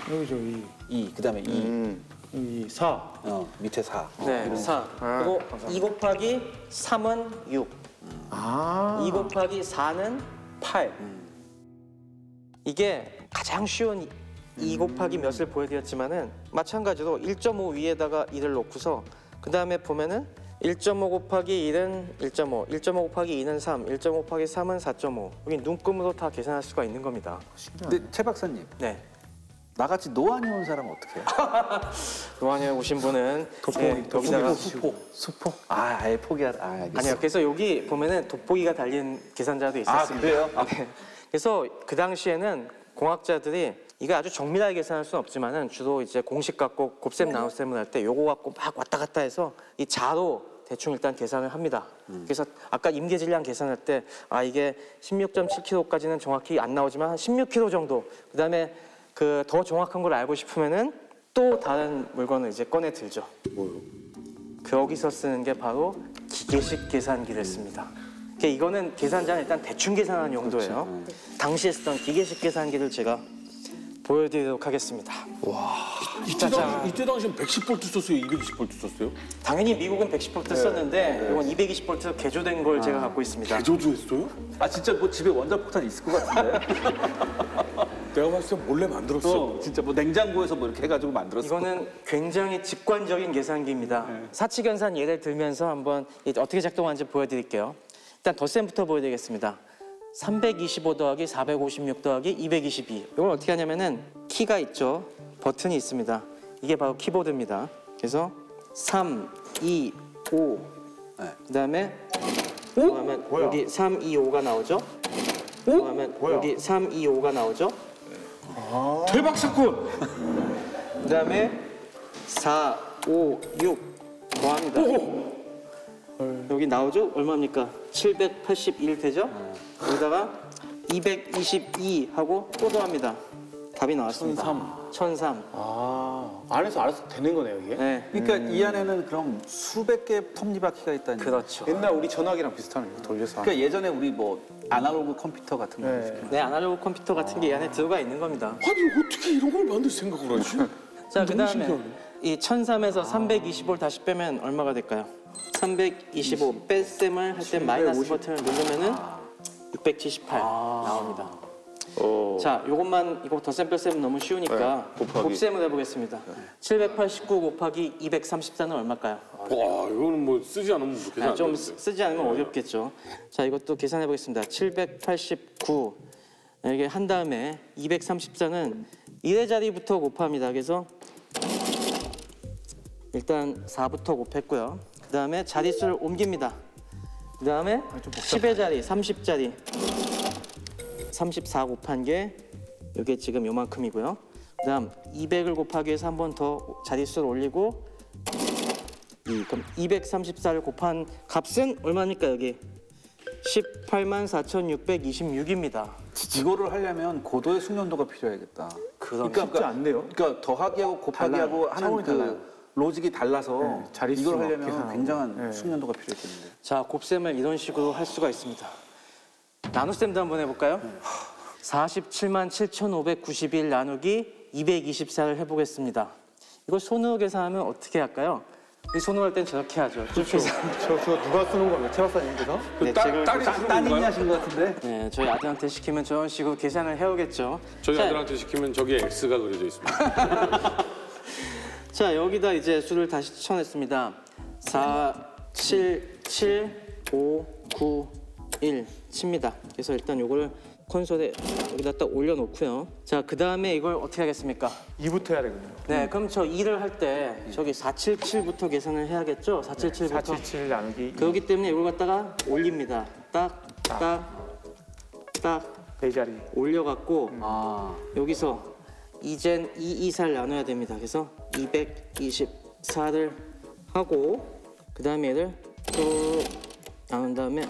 여기죠, 2. 그다음에 2. 여기 4. 밑에 4. 네, 4. 그리고 2 곱하기 3은 6. 2 곱하기 4는 8. 이게 가장 쉬운 2 곱하기 몇을 보여드렸지만은 마찬가지로 1.5 위에다가 2를 놓고서 그 다음에 보면은 1.5 곱하기 1은 1.5, 1.5 곱하기 2는 3, 1.5 곱하기 3은 4.5. 여기 눈금으로 다 계산할 수가 있는 겁니다. 근데 최 박사님, 네. 나같이 노안이 온 사람은 어떻게 해요? 로안에 오신 분은 여기다가 수포? 아, 아예 포기하라. 아, 알겠어요. 아니요. 그래서 여기 보면은 돋보기가 달린 계산자도 있었습니다. 그래요? 네. 그래서 그 당시에는 공학자들이 이거 아주 정밀하게 계산할 수는 없지만은 주로 이제 공식 갖고 곱셈 나눗셈을 할 때 요거 갖고 막 왔다 갔다 해서 이 자로 대충 일단 계산을 합니다. 그래서 아까 임계질량 계산할 때 아 이게 16.7kg까지는 정확히 안 나오지만 한 16kg 정도. 그다음에 그 더 정확한 걸 알고 싶으면은 또 다른 물건을 이제 꺼내 들죠. 뭐요? 거기서 쓰는 게 바로 기계식 계산기를 씁니다. 그러니까 이거는 계산자는 일단 대충 계산하는 용도예요. 당시에 쓰던 기계식 계산기를 제가 보여드리도록 하겠습니다. 이때 당시엔 110V 썼어요? 220V 썼어요? 당연히 미국은 110V 썼는데 이건 220V 개조된 걸 제가 갖고 있습니다. 개조했어요? 아, 진짜 뭐 집에 원자폭탄 있을 것 같은데? 내가 봤을 때 몰래 만들었어. 진짜 뭐 냉장고에서 뭐 이렇게 해가지고 만들었어. 이거는 굉장히 직관적인 계산기입니다. 사치견산 예를 들면서 한번 어떻게 작동하는지 보여드릴게요. 일단 덧셈부터 보여드리겠습니다. 325 더하기 456 더하기 222. 이걸 어떻게 하냐면은 키가 있죠. 버튼이 있습니다. 이게 바로 키보드입니다. 그래서 3, 2, 5. 그다음에 그러면 여기 3, 2, 5가 나오죠. 그러면 여기 3, 2, 5가 나오죠. 대박 사건! 그다음에 4, 5, 6 더합니다. 여기 나오죠? 얼마입니까? 781 되죠? 여기다가 222 하고 또 더합니다. 답이 나왔습니다. 1003. 안에서 알아서 되는 거네요 이게. 네. 그러니까 이 안에는 그럼 수백 개의 톱니바퀴가 있다는 얘기죠. 그렇죠. 옛날 우리 전화기랑 비슷하네요. 돌려서. 그러니까 예전에 우리 뭐 아날로그 컴퓨터 같은 거. 네, 아날로그 컴퓨터 같은 게 이 안에 들어가 있는 겁니다. 아니 어떻게 이런 걸 만들 생각을 하지? 자, 그다음에 신기하네. 이 1003에서 325를 다시 빼면 얼마가 될까요? 325 뺄셈을 할 때 마이너스 버튼을 누르면은 678 나옵니다. 자, 요것만 이거 덧셈 뺄셈은 너무 쉬우니까 곱셈을 해보겠습니다. 789 곱하기 234는 얼마일까요? 와 이거는 뭐 쓰지 않으면 계산 안 좀 되는데. 쓰지 않으면 어렵겠죠. 자, 이것도 계산해 보겠습니다. 789 이게 한 다음에 234는 1의 자리부터 곱합니다. 그래서 일단 4부터 곱했고요. 그 다음에 자릿수를 옮깁니다. 그 다음에 10의 자리, 30자리 34 곱한 게 이게 지금 요만큼이고요. 그 다음 200을 곱하기 위해서 한 번 더 자릿수를 올리고 그럼 234를 곱한 값은 얼마니까 여기? 184,626입니다. 이거를 하려면 고도의 숙련도가 필요하겠다. 쉽지 않네요. 그러니까 더하기하고 곱하기하고 하는 그 로직이 달라서 자릿수 이걸 막 하려면 계산하고. 굉장한 숙련도가 필요했겠는데. 자, 곱셈을 이런 식으로 할 수가 있습니다. 나눗셈도 한번 해볼까요? 477,591 나누기 224를 해보겠습니다. 이걸 손으로 계산하면 어떻게 할까요? 이 손으로 할 땐 저렇게 하죠. 쭉 계산. 저 누가 쓰는 거예요? 최 박사님께서? 네, 제가 따님이 하신 것 같은데? 네, 저희 아들한테 시키면 저런 식으로 계산을 해오겠죠. 저희 자, 아들한테 시키면 저기 X가 그려져 있습니다. 자, 여기다 이제 수를 다시 쳐냈습니다. 4, 7, 7, 5, 9, 1 칩니다. 그래서 일단 요거를 콘솔에 여기다 딱 올려놓고요. 자, 그 다음에 이걸 어떻게 하겠습니까? 2부터 해야 되군요. 네, 그럼 저 2를 할 때 저기 477부터 계산을 해야겠죠? 477부터. 477 나누기 그렇기 때문에 이걸 갖다가 올립니다. 딱 네 자리. 올려갖고 아, 여기서 이젠 224를 나눠야 됩니다. 그래서 224를 하고 그 다음에 얘를 또 나눈 다음에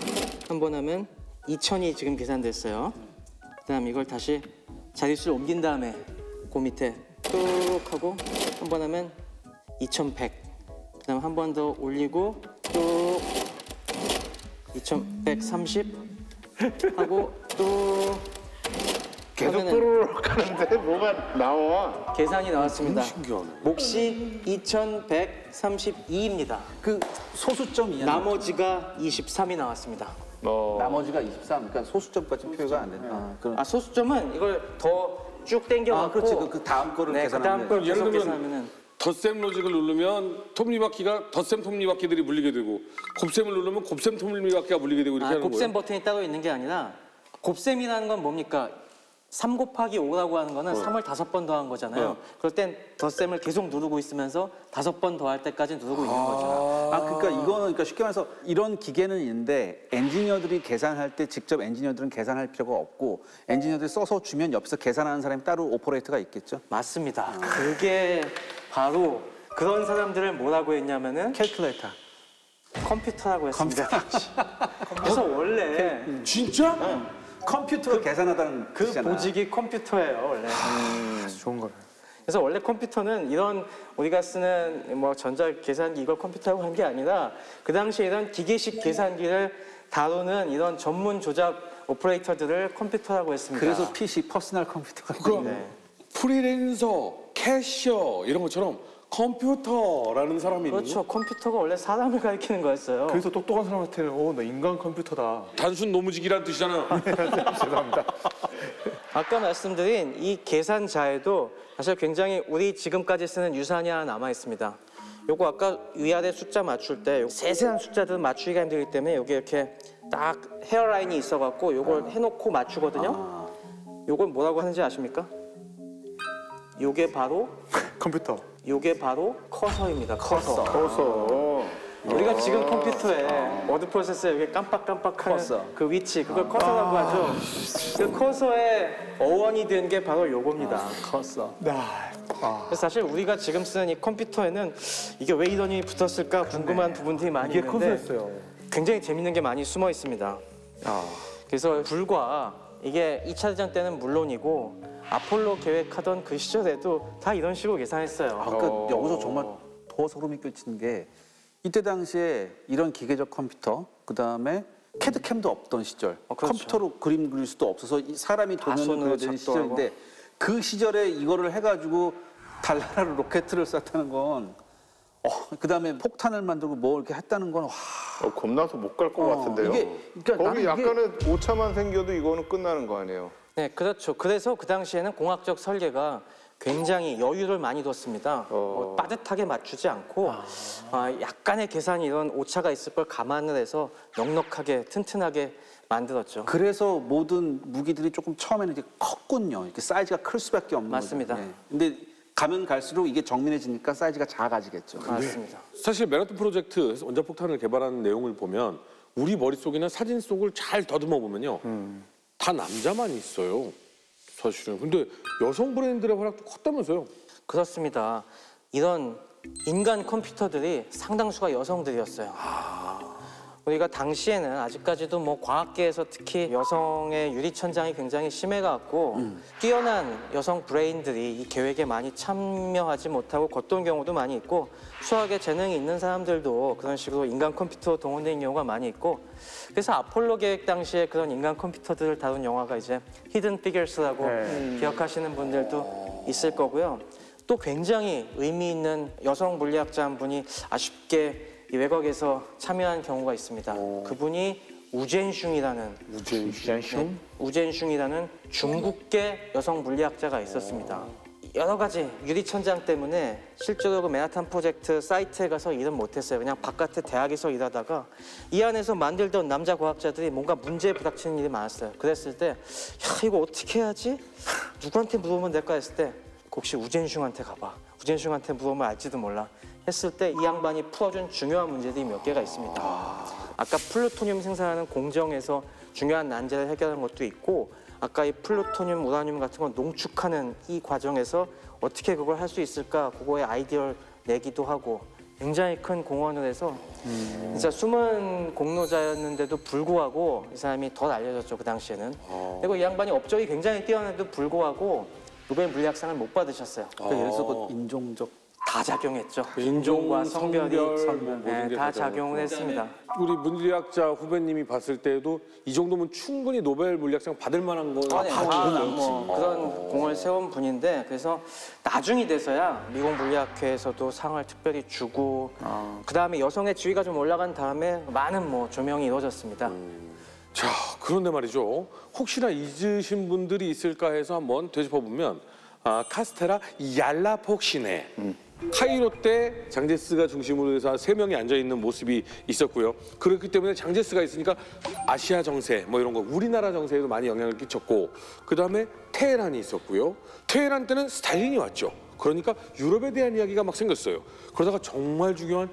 한 번 하면 2000이 지금 계산됐어요. 그 다음 이걸 다시 자릿수를 옮긴 다음에 그 밑에 뚝 하고 한 번 하면 2100. 그 다음 한 번 더 올리고 뚝 2130 하고 또 계속 하면은 또르륵 가는데 뭐가 나와? 계산이 나왔습니다. 신기하네. 몫이 2132입니다. 그 소수점이야. 나머지가 23이 나왔습니다. 나머지가 23. 그러니까 소수점까지 표기가 안 된다. 그럼 소수점은 이걸 더 쭉 당겨갖고 그렇지. 그 다음 거를 네, 그 다음 계산하면 걸 예를 계속 들면 계산하면은 덧셈 로직을 누르면 톱니바퀴가 덧셈 톱니바퀴들이 물리게 되고 곱셈을 누르면 곱셈 톱니바퀴가 물리게 되고 이렇게 하는 곱셈 거예요. 버튼이 따로 있는 게 아니라 곱셈이라는 건 뭡니까? 3 곱하기 5라고 하는 거는 3을 5번 더한 거잖아요. 그럴 땐 덧셈을 계속 누르고 있으면서 5번 더할 때까지 누르고 있는 거죠. 그러니까 이거는 그러니까 쉽게 말해서 이런 기계는 있는데 엔지니어들이 계산할 때 직접 엔지니어들은 계산할 필요가 없고 엔지니어들이 써서 주면 옆에서 계산하는 사람이 따로 오퍼레이터가 있겠죠. 맞습니다. 그게 바로 그런 사람들을 뭐라고 했냐면은 캘큘레이터. 컴퓨터라고 했습니다. 그래서 원래 진짜? 컴퓨터가 계산하다는 그 뜻이잖아. 보직이 컴퓨터예요, 원래. 좋은 거네. 그래서 원래 컴퓨터는 이런 우리가 쓰는 뭐 전자 계산기 이걸 컴퓨터라고 한 게 아니라 그 당시에 이런 기계식 계산기를 다루는 이런 전문 조작 오퍼레이터들을 컴퓨터라고 했습니다. 그래서 PC 퍼스널 컴퓨터가 그럼 네. 프리랜서, 캐셔 이런 것처럼 컴퓨터라는 사람이 있는 그렇죠. 컴퓨터가 원래 사람을 가리키는 거였어요. 그래서 똑똑한 사람한테는 너 인간 컴퓨터다. 단순 노무직이란 뜻이잖아. 죄송합니다. 아까 말씀드린 이 계산자에도 사실 굉장히 우리 지금까지 쓰는 유산이 하나 남아 있습니다. 요거 아까 위아래 숫자 맞출 때 세세한 숫자들은 맞추기가 힘들기 때문에 여기 이렇게 딱 헤어라인이 있어갖고 요걸 해놓고 맞추거든요. 요걸 뭐라고 하는지 아십니까? 요게 바로 컴퓨터. 요게 바로 커서입니다. 커서. 커서 우리가 지금 컴퓨터에 워드 프로세서에 여기 깜빡깜빡하는 커서. 그 위치 그걸 커서라고 하죠. 그 커서의 어원이 된 게 바로 요겁니다. 컸어. 그래서 사실 우리가 지금 쓰는 이 컴퓨터에는 이게 왜 이런 일이 붙었을까 궁금한 부분들이 많이 이게 있는데 커서였어요. 굉장히 재밌는 게 많이 숨어 있습니다. 그래서 불과 이게 2차 대전 때는 물론이고 아폴로 계획하던 그 시절에도 다 이런 식으로 계산했어요. 그러니까 여기서 정말 더 소름이 끼치는 게 이때 당시에 이런 기계적 컴퓨터, 그 다음에 캐드캠도 없던 시절, 그렇죠. 컴퓨터로 그림 그릴 수도 없어서 이 사람이 도면을 손으로 그려지는 작도하고. 시절인데 그 시절에 이거를 해가지고 달나라로 로켓을 쐈다는 건, 그 다음에 폭탄을 만들고 뭐 이렇게 했다는 건, 와. 겁나서 못 갈 것 같은데요. 그러니까 거기 나는 이게- 약간은 오차만 생겨도 이거는 끝나는 거 아니에요? 네, 그렇죠. 그래서 그 당시에는 공학적 설계가 굉장히 여유를 많이 뒀습니다. 빠듯하게 맞추지 않고 약간의 계산이 이런 오차가 있을 걸 감안을 해서 넉넉하게 튼튼하게 만들었죠. 그래서 모든 무기들이 조금 처음에는 이제 컸군요. 이렇게 사이즈가 클 수밖에 없는 맞습니다. 거죠. 예. 근데 가면 갈수록 이게 정밀해지니까 사이즈가 작아지겠죠. 맞습니다. 사실 맨하튼 프로젝트에서 원자폭탄을 개발하는 내용을 보면 우리 머릿속에는 사진 속을 잘 더듬어 보면요. 다 남자만 있어요. 사실은. 근데 여성 브레인들의 활약도 컸다면서요. 그렇습니다. 이런 인간 컴퓨터들이 상당수가 여성들이었어요. 우리가 당시에는 아직까지도 뭐 과학계에서 특히 여성의 유리천장이 굉장히 심해갖고 뛰어난 여성 브레인들이 이 계획에 많이 참여하지 못하고 겉돈 경우도 많이 있고 수학에 재능이 있는 사람들도 그런 식으로 인간 컴퓨터 동원된 경우가 많이 있고 그래서 아폴로 계획 당시에 그런 인간 컴퓨터들을 다룬 영화가 이제 히든 피겨스라고 기억하시는 분들도 있을 거고요. 또 굉장히 의미 있는 여성 물리학자 한 분이 아쉽게 이 외곽에서 참여한 경우가 있습니다. 그분이 우젠슌이라는 우젠슌이라는 중국계 여성 물리학자가 있었습니다. 여러 가지 유리천장 때문에 실제로 그 맨하탄 프로젝트 사이트에 가서 일은 못했어요. 그냥 바깥에 대학에서 일하다가 이 안에서 만들던 남자 과학자들이 뭔가 문제에 부닥치는 일이 많았어요. 그랬을 때, 야, 이거 어떻게 해야지? 누구한테 물어보면 될까 했을 때, 혹시 우젠슝한테 가봐. 우젠슝한테 물어보면 알지도 몰라. 했을 때 이 양반이 풀어준 중요한 문제들이 몇 개가 있습니다. 아까 플루토늄 생산하는 공정에서 중요한 난제를 해결하는 것도 있고, 아까 이 플루토늄, 우라늄 같은 거 농축하는 이 과정에서 어떻게 그걸 할 수 있을까, 그거에 아이디어를 내기도 하고 굉장히 큰 공헌을 해서 진짜 숨은 공로자였는데도 불구하고 이 사람이 덜 알려졌죠, 그 당시에는. 그리고 이 양반이 업적이 굉장히 뛰어난데도 불구하고 노벨 물리학상을 못 받으셨어요. 그러니까 예를 들어 뭐 인종적 다 작용했죠. 인종과 성별이 모든 게 다 작용을 했습니다. 우리 물리학자 후배님이 봤을 때도 이 정도면 충분히 노벨 물리학상 받을 만한 거 아니, 뭐 그런 공을 세운 분인데, 그래서 나중이 돼서야 미국 물리학회에서도 상을 특별히 주고, 그 다음에 여성의 지위가 좀 올라간 다음에 많은 뭐 조명이 이루어졌습니다. 자, 그런데 말이죠. 혹시나 잊으신 분들이 있을까 해서 한번 되짚어보면 카스테라 얄라폭시네. 카이로 때 장제스가 중심으로 해서 3명이 앉아있는 모습이 있었고요. 그렇기 때문에 장제스가 있으니까 아시아 정세 뭐 이런 거 우리나라 정세에도 많이 영향을 끼쳤고, 그다음에 테헤란이 있었고요. 테헤란 때는 스탈린이 왔죠. 그러니까 유럽에 대한 이야기가 막 생겼어요. 그러다가 정말 중요한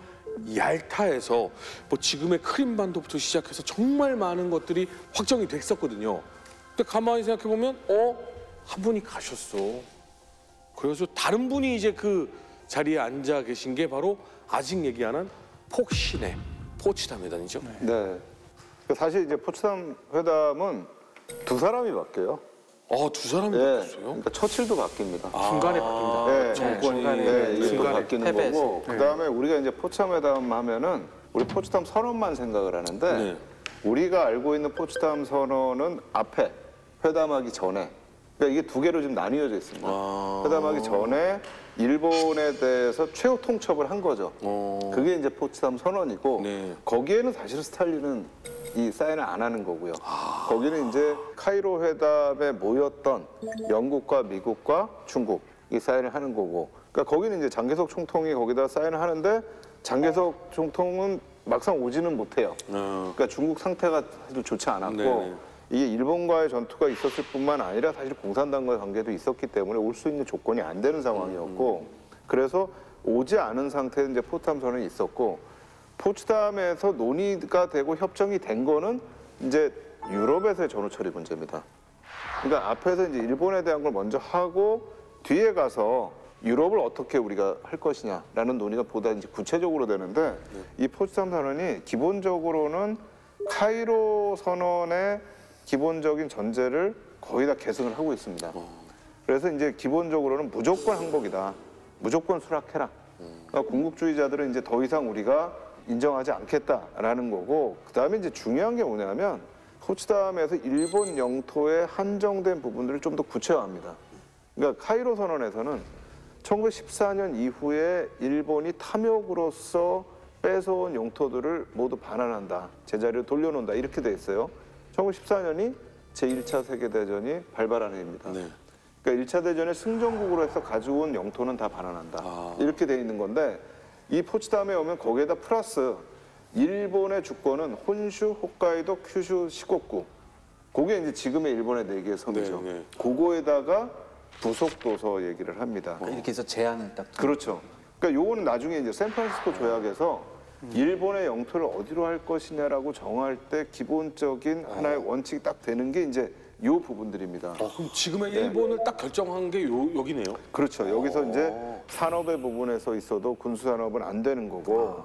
얄타에서 뭐 지금의 크림반도부터 시작해서 정말 많은 것들이 확정이 됐었거든요. 근데 가만히 생각해보면 한 분이 가셨어. 그래서 다른 분이 이제 그 자리에 앉아 계신 게 바로 아직 얘기 안 한 폭신의 포츠담 회담이죠. 네. 사실 이제 포츠담 회담은 두 사람이 바뀌어요. 두 사람이 예. 바뀌었어요? 그러니까 처칠도 바뀝니다. 중간에 바뀐다. 네. 정권이 네, 이게 또 중간에 바뀌는 패배해서. 거고. 그다음에 우리가 이제 포츠담 회담 하면은 우리 포츠담 선언만 생각을 하는데 네. 우리가 알고 있는 포츠담 선언은 앞에 회담하기 전에, 그러니까 이게 두 개로 지금 나뉘어져 있습니다. 회담하기 전에 일본에 대해서 최후 통첩을 한 거죠. 그게 이제 포츠담 선언이고, 네. 거기에는 사실 스탈린은 이 사인을 안 하는 거고요. 거기는 이제 카이로 회담에 모였던 영국과 미국과 중국 이 사인을 하는 거고, 그러니까 거기는 이제 장개석 총통이 거기다 사인을 하는데 장개석 총통은 막상 오지는 못해요. 그러니까 중국 상태가 사실 좋지 않았고, 네네. 이게 일본과의 전투가 있었을 뿐만 아니라 사실 공산당과의 관계도 있었기 때문에 올 수 있는 조건이 안 되는 상황이었고, 그래서 오지 않은 상태에 이제 포츠담 선언이 있었고, 포츠담에서 논의가 되고 협정이 된 거는 이제 유럽에서의 전후 처리 문제입니다. 그러니까 앞에서 이제 일본에 대한 걸 먼저 하고 뒤에 가서 유럽을 어떻게 우리가 할 것이냐라는 논의가 보다 이제 구체적으로 되는데, 이 포츠담 선언이 기본적으로는 카이로 선언의 기본적인 전제를 거의 다 계승을 하고 있습니다. 그래서 이제 기본적으로는 무조건 항복이다. 무조건 수락해라. 그러니까 군국주의자들은 이제 더 이상 우리가 인정하지 않겠다라는 거고, 그다음에 이제 중요한 게 뭐냐면 포츠담에서 일본 영토에 한정된 부분들을 좀 더 구체화합니다. 그러니까 카이로 선언에서는 1914년 이후에 일본이 탐욕으로서 뺏어온 영토들을 모두 반환한다. 제자리로 돌려놓는다. 이렇게 돼 있어요. 1914년이 제1차 세계대전이 발발한 해입니다. 네. 그러니까 1차 대전의 승전국으로 해서 가져온 영토는 다 반환한다. 이렇게 돼 있는 건데, 이 포츠담에 오면 거기에다 플러스 일본의 주권은 혼슈, 홋카이도, 큐슈, 시코쿠. 그게 이제 지금의 일본의 4개의 섬이죠. 네, 네. 그거에다가 부속 도서 얘기를 합니다. 이렇게 해서 제안을 딱 그렇죠. 그러니까 요거는 나중에 이제 샌프란시스코 조약에서 일본의 영토를 어디로 할 것이냐라고 정할 때 기본적인 하나의 원칙이 딱 되는 게 이제 요 부분들입니다. 그럼 지금의 일본을 딱 결정한 게 여기네요. 그렇죠. 여기서 이제 산업의 부분에서 있어도 군수 산업은 안 되는 거고,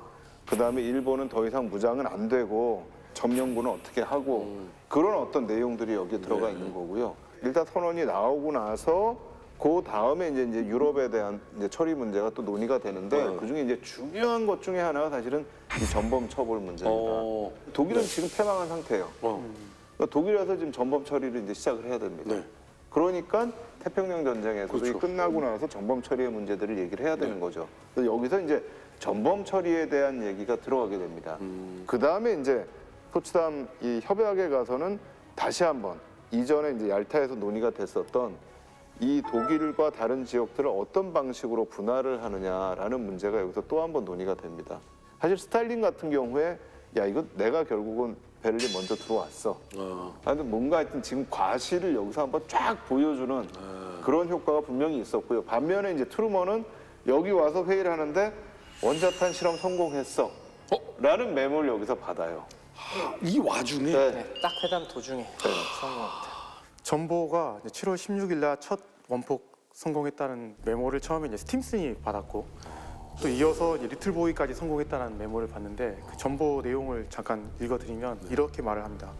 그다음에 일본은 더 이상 무장은 안 되고 점령군은 어떻게 하고, 그런 어떤 내용들이 여기에 들어가 있는 거고요. 일단 선언이 나오고 나서 그 다음에 이제 유럽에 대한 이제 처리 문제가 또 논의가 되는데, 그 중에 이제 중요한 것 중에 하나가 사실은 이 전범 처벌 문제입니다. 독일은 지금 패망한 상태예요. 그러니까 독일에서 지금 전범 처리를 이제 시작을 해야 됩니다. 네. 그러니까 태평양 전쟁에서도 그렇죠. 끝나고 나서 전범 처리의 문제들을 얘기를 해야 되는 거죠. 그래서 여기서 이제 전범 처리에 대한 얘기가 들어가게 됩니다. 그 다음에 이제 포츠담 이 협약에 가서는 다시 한번 이전에 이제 얄타에서 논의가 됐었던 이 독일과 다른 지역들을 어떤 방식으로 분할을 하느냐라는 문제가 여기서 또 한 번 논의가 됩니다. 사실 스탈린 같은 경우에 야 이거 내가 결국은 베를린 먼저 들어왔어. 근데 뭔가 하여튼 지금 과실을 여기서 한번 쫙 보여주는 그런 효과가 분명히 있었고요. 반면에 이제 트루먼은 여기 와서 회의를 하는데 원자탄 실험 성공했어. 라는 메모를 여기서 받아요. 이 와중에 네, 딱 회담 도중에 성공합니다. 전보가 7월 16일 날 첫 원폭 성공했다는 메모를 처음에 이제 스팀슨이 받았고 또 이어서 이제 리틀보이까지 성공했다는 메모를 받는데 그 전보 내용을 잠깐 읽어드리면 이렇게 말을 합니다.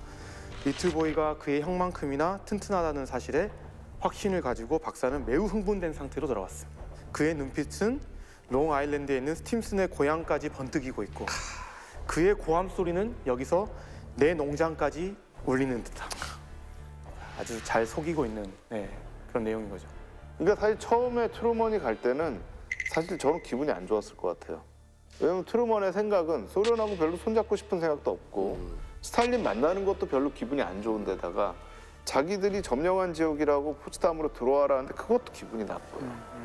리틀보이가 그의 형만큼이나 튼튼하다는 사실에 확신을 가지고 박사는 매우 흥분된 상태로 돌아왔습니다. 그의 눈빛은 롱 아일랜드에 있는 스팀슨의 고향까지 번뜩이고 있고 그의 고함 소리는 여기서 내 농장까지 울리는 듯한 아주 잘 속이고 있는 그런 내용인 거죠. 그러니까 사실 처음에 트루먼이 갈 때는 사실 저는 기분이 안 좋았을 것 같아요. 왜냐면 트루먼의 생각은 소련하고 별로 손잡고 싶은 생각도 없고 스탈린 만나는 것도 별로 기분이 안 좋은 데다가 자기들이 점령한 지역이라고 포츠담으로 들어와라는데 그것도 기분이 나빠요.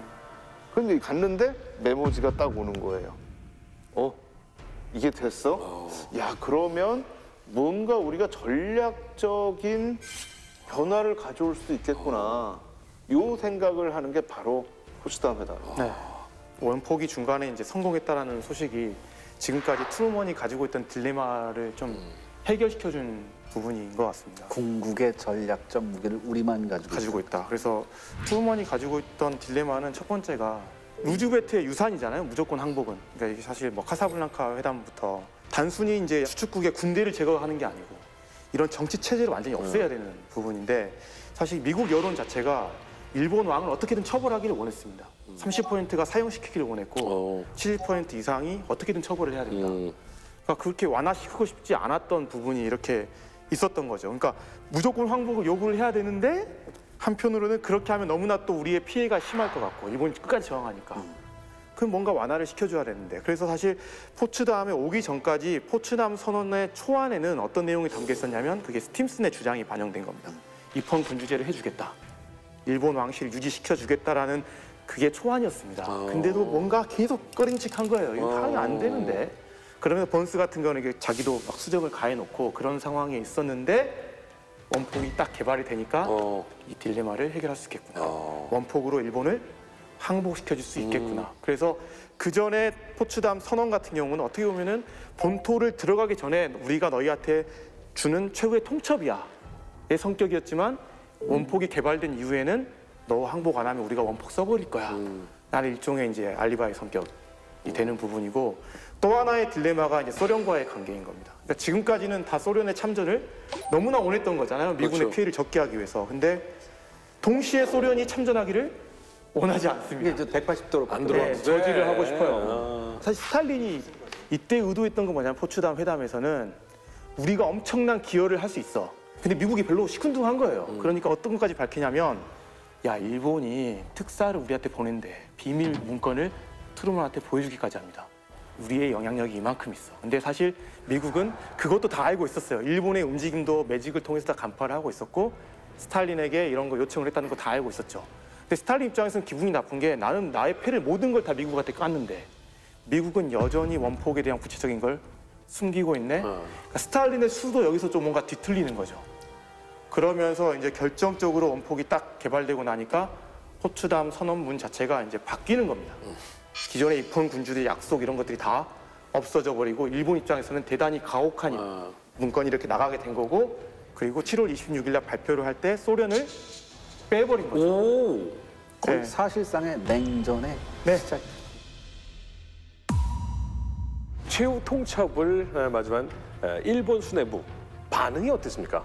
그런데 갔는데 메모지가 딱 오는 거예요. 이게 됐어? 야 그러면 뭔가 우리가 전략적인 변화를 가져올 수도 있겠구나. 요 생각을 하는 게 바로 포츠담 회담이에요. 네. 원폭이 중간에 이제 성공했다라는 소식이 지금까지 트루먼이 가지고 있던 딜레마를 좀 해결시켜준 부분인 것 같습니다. 궁극의 전략적 무기를 우리만 가지고 있다. 그래서 트루먼이 가지고 있던 딜레마는 첫 번째가 루즈베트의 유산이잖아요. 무조건 항복은. 그러니까 이게 사실 뭐 카사블랑카 회담부터 단순히 이제 수축국의 군대를 제거하는 게 아니고 이런 정치 체제를 완전히 없애야 되는 부분인데 사실 미국 여론 자체가 일본 왕을 어떻게든 처벌하기를 원했습니다. 30%가 사형시키기를 원했고 70% 이상이 어떻게든 처벌을 해야 된다. 그러니까 그렇게 완화시키고 싶지 않았던 부분이 이렇게 있었던 거죠. 그러니까 무조건 항복을 요구를 해야 되는데 한편으로는 그렇게 하면 너무나 또 우리의 피해가 심할 것 같고 일본이 끝까지 저항하니까 그럼 뭔가 완화를 시켜줘야 되는데 그래서 사실 포츠담에 오기 전까지 포츠담 선언의 초안에는 어떤 내용이 담겨 있었냐면 그게 스팀슨의 주장이 반영된 겁니다. 입헌 군주제를 해주겠다. 일본 왕실을 유지시켜주겠다라는 그게 초안이었습니다. 근데도 뭔가 계속 꺼림칙한 거예요. 이거 하면 안 되는데. 그러면 번스 같은 경우는 이게 자기도 막 수정을 가해놓고 그런 상황에 있었는데 원폭이 딱 개발이 되니까 이 딜레마를 해결할 수 있겠구나. 원폭으로 일본을 항복시켜줄 수 있겠구나. 그래서 그 전에 포츠담 선언 같은 경우는 어떻게 보면은 본토를 들어가기 전에 우리가 너희한테 주는 최후의 통첩이야의 성격이었지만 원폭이 개발된 이후에는 너 항복 안 하면 우리가 원폭 써버릴 거야. 라는 일종의 이제 알리바이 성격이 되는 부분이고 또 하나의 딜레마가 이제 소련과의 관계인 겁니다. 그러니까 지금까지는 다 소련의 참전을 너무나 원했던 거잖아요. 미군의 그렇죠. 피해를 적게 하기 위해서. 근데 동시에 소련이 참전하기를 원하지 않습니다. 이게 180도로 안 바뀌어요. 들어왔는데. 저지를 하고 싶어요. 사실 스탈린이 이때 의도했던 건 뭐냐면 포츠담 회담에서는 우리가 엄청난 기여를 할 수 있어. 근데 미국이 별로 시큰둥한 거예요. 그러니까 어떤 것까지 밝히냐면 야 일본이 특사를 우리한테 보낸대. 비밀 문건을 트루먼한테 보여주기까지 합니다. 우리의 영향력이 이만큼 있어. 근데 사실 미국은 그것도 다 알고 있었어요. 일본의 움직임도 매직을 통해서 다 간파를 하고 있었고 스탈린에게 이런 거 요청을 했다는 거 다 알고 있었죠. 근데 스탈린 입장에서는 기분이 나쁜 게 나는 나의 패를 모든 걸 다 미국한테 깠는데 미국은 여전히 원폭에 대한 구체적인 걸 숨기고 있네. 그러니까 스탈린의 수도 여기서 좀 뭔가 뒤틀리는 거죠. 그러면서 이제 결정적으로 원폭이 딱 개발되고 나니까 포츠담 선언문 자체가 이제 바뀌는 겁니다. 기존의 입헌 군주들의 약속 이런 것들이 다 없어져 버리고 일본 입장에서는 대단히 가혹한 문건이 이렇게 나가게 된 거고 그리고 7월 26일 날 발표를 할 때 소련을 빼버린 거죠. 거의 네. 사실상의 냉전의 시작. 최후 통첩을 마주한 일본 수뇌부 반응이 어땠습니까?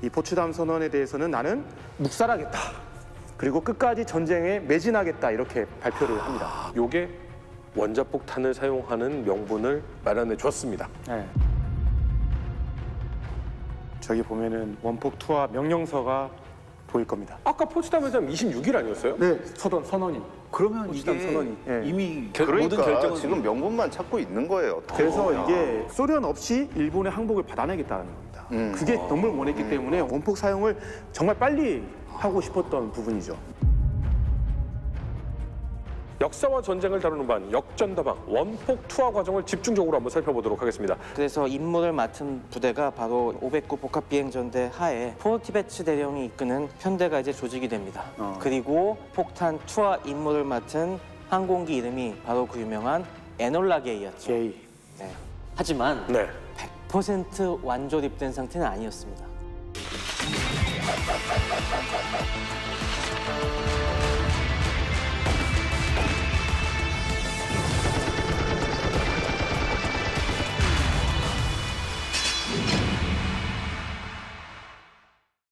이 포츠담 선언에 대해서는 나는 묵살하겠다. 그리고 끝까지 전쟁에 매진하겠다 이렇게 발표를 합니다. 요게 원자폭탄을 사용하는 명분을 마련해 줬습니다. 네. 저기 보면은 원폭 투하 명령서가 보일 겁니다. 아까 포츠담 회담 26일 아니었어요? 네, 선언이. 그러면 포츠담 이게 선언이. 네. 이미 모든 그러니까 결정은 지금 명분만 찾고 있는 거예요. 그래서 이게 소련 없이 일본의 항복을 받아내겠다는 겁니다. 그게 너무 원했기 때문에 원폭 사용을 정말 빨리 하고 싶었던 부분이죠. 역사와 전쟁을 다루는 반 역전다방 원폭 투하 과정을 집중적으로 한번 살펴보도록 하겠습니다. 그래서 임무를 맡은 부대가 바로 509 복합비행전대 하에 포르티베츠 대령이 이끄는 편대가 이제 조직이 됩니다. 그리고 폭탄 투하 임무를 맡은 항공기 이름이 바로 그 유명한 에놀라 게이였죠. 네. 하지만 네. 100% 완조립된 상태는 아니었습니다.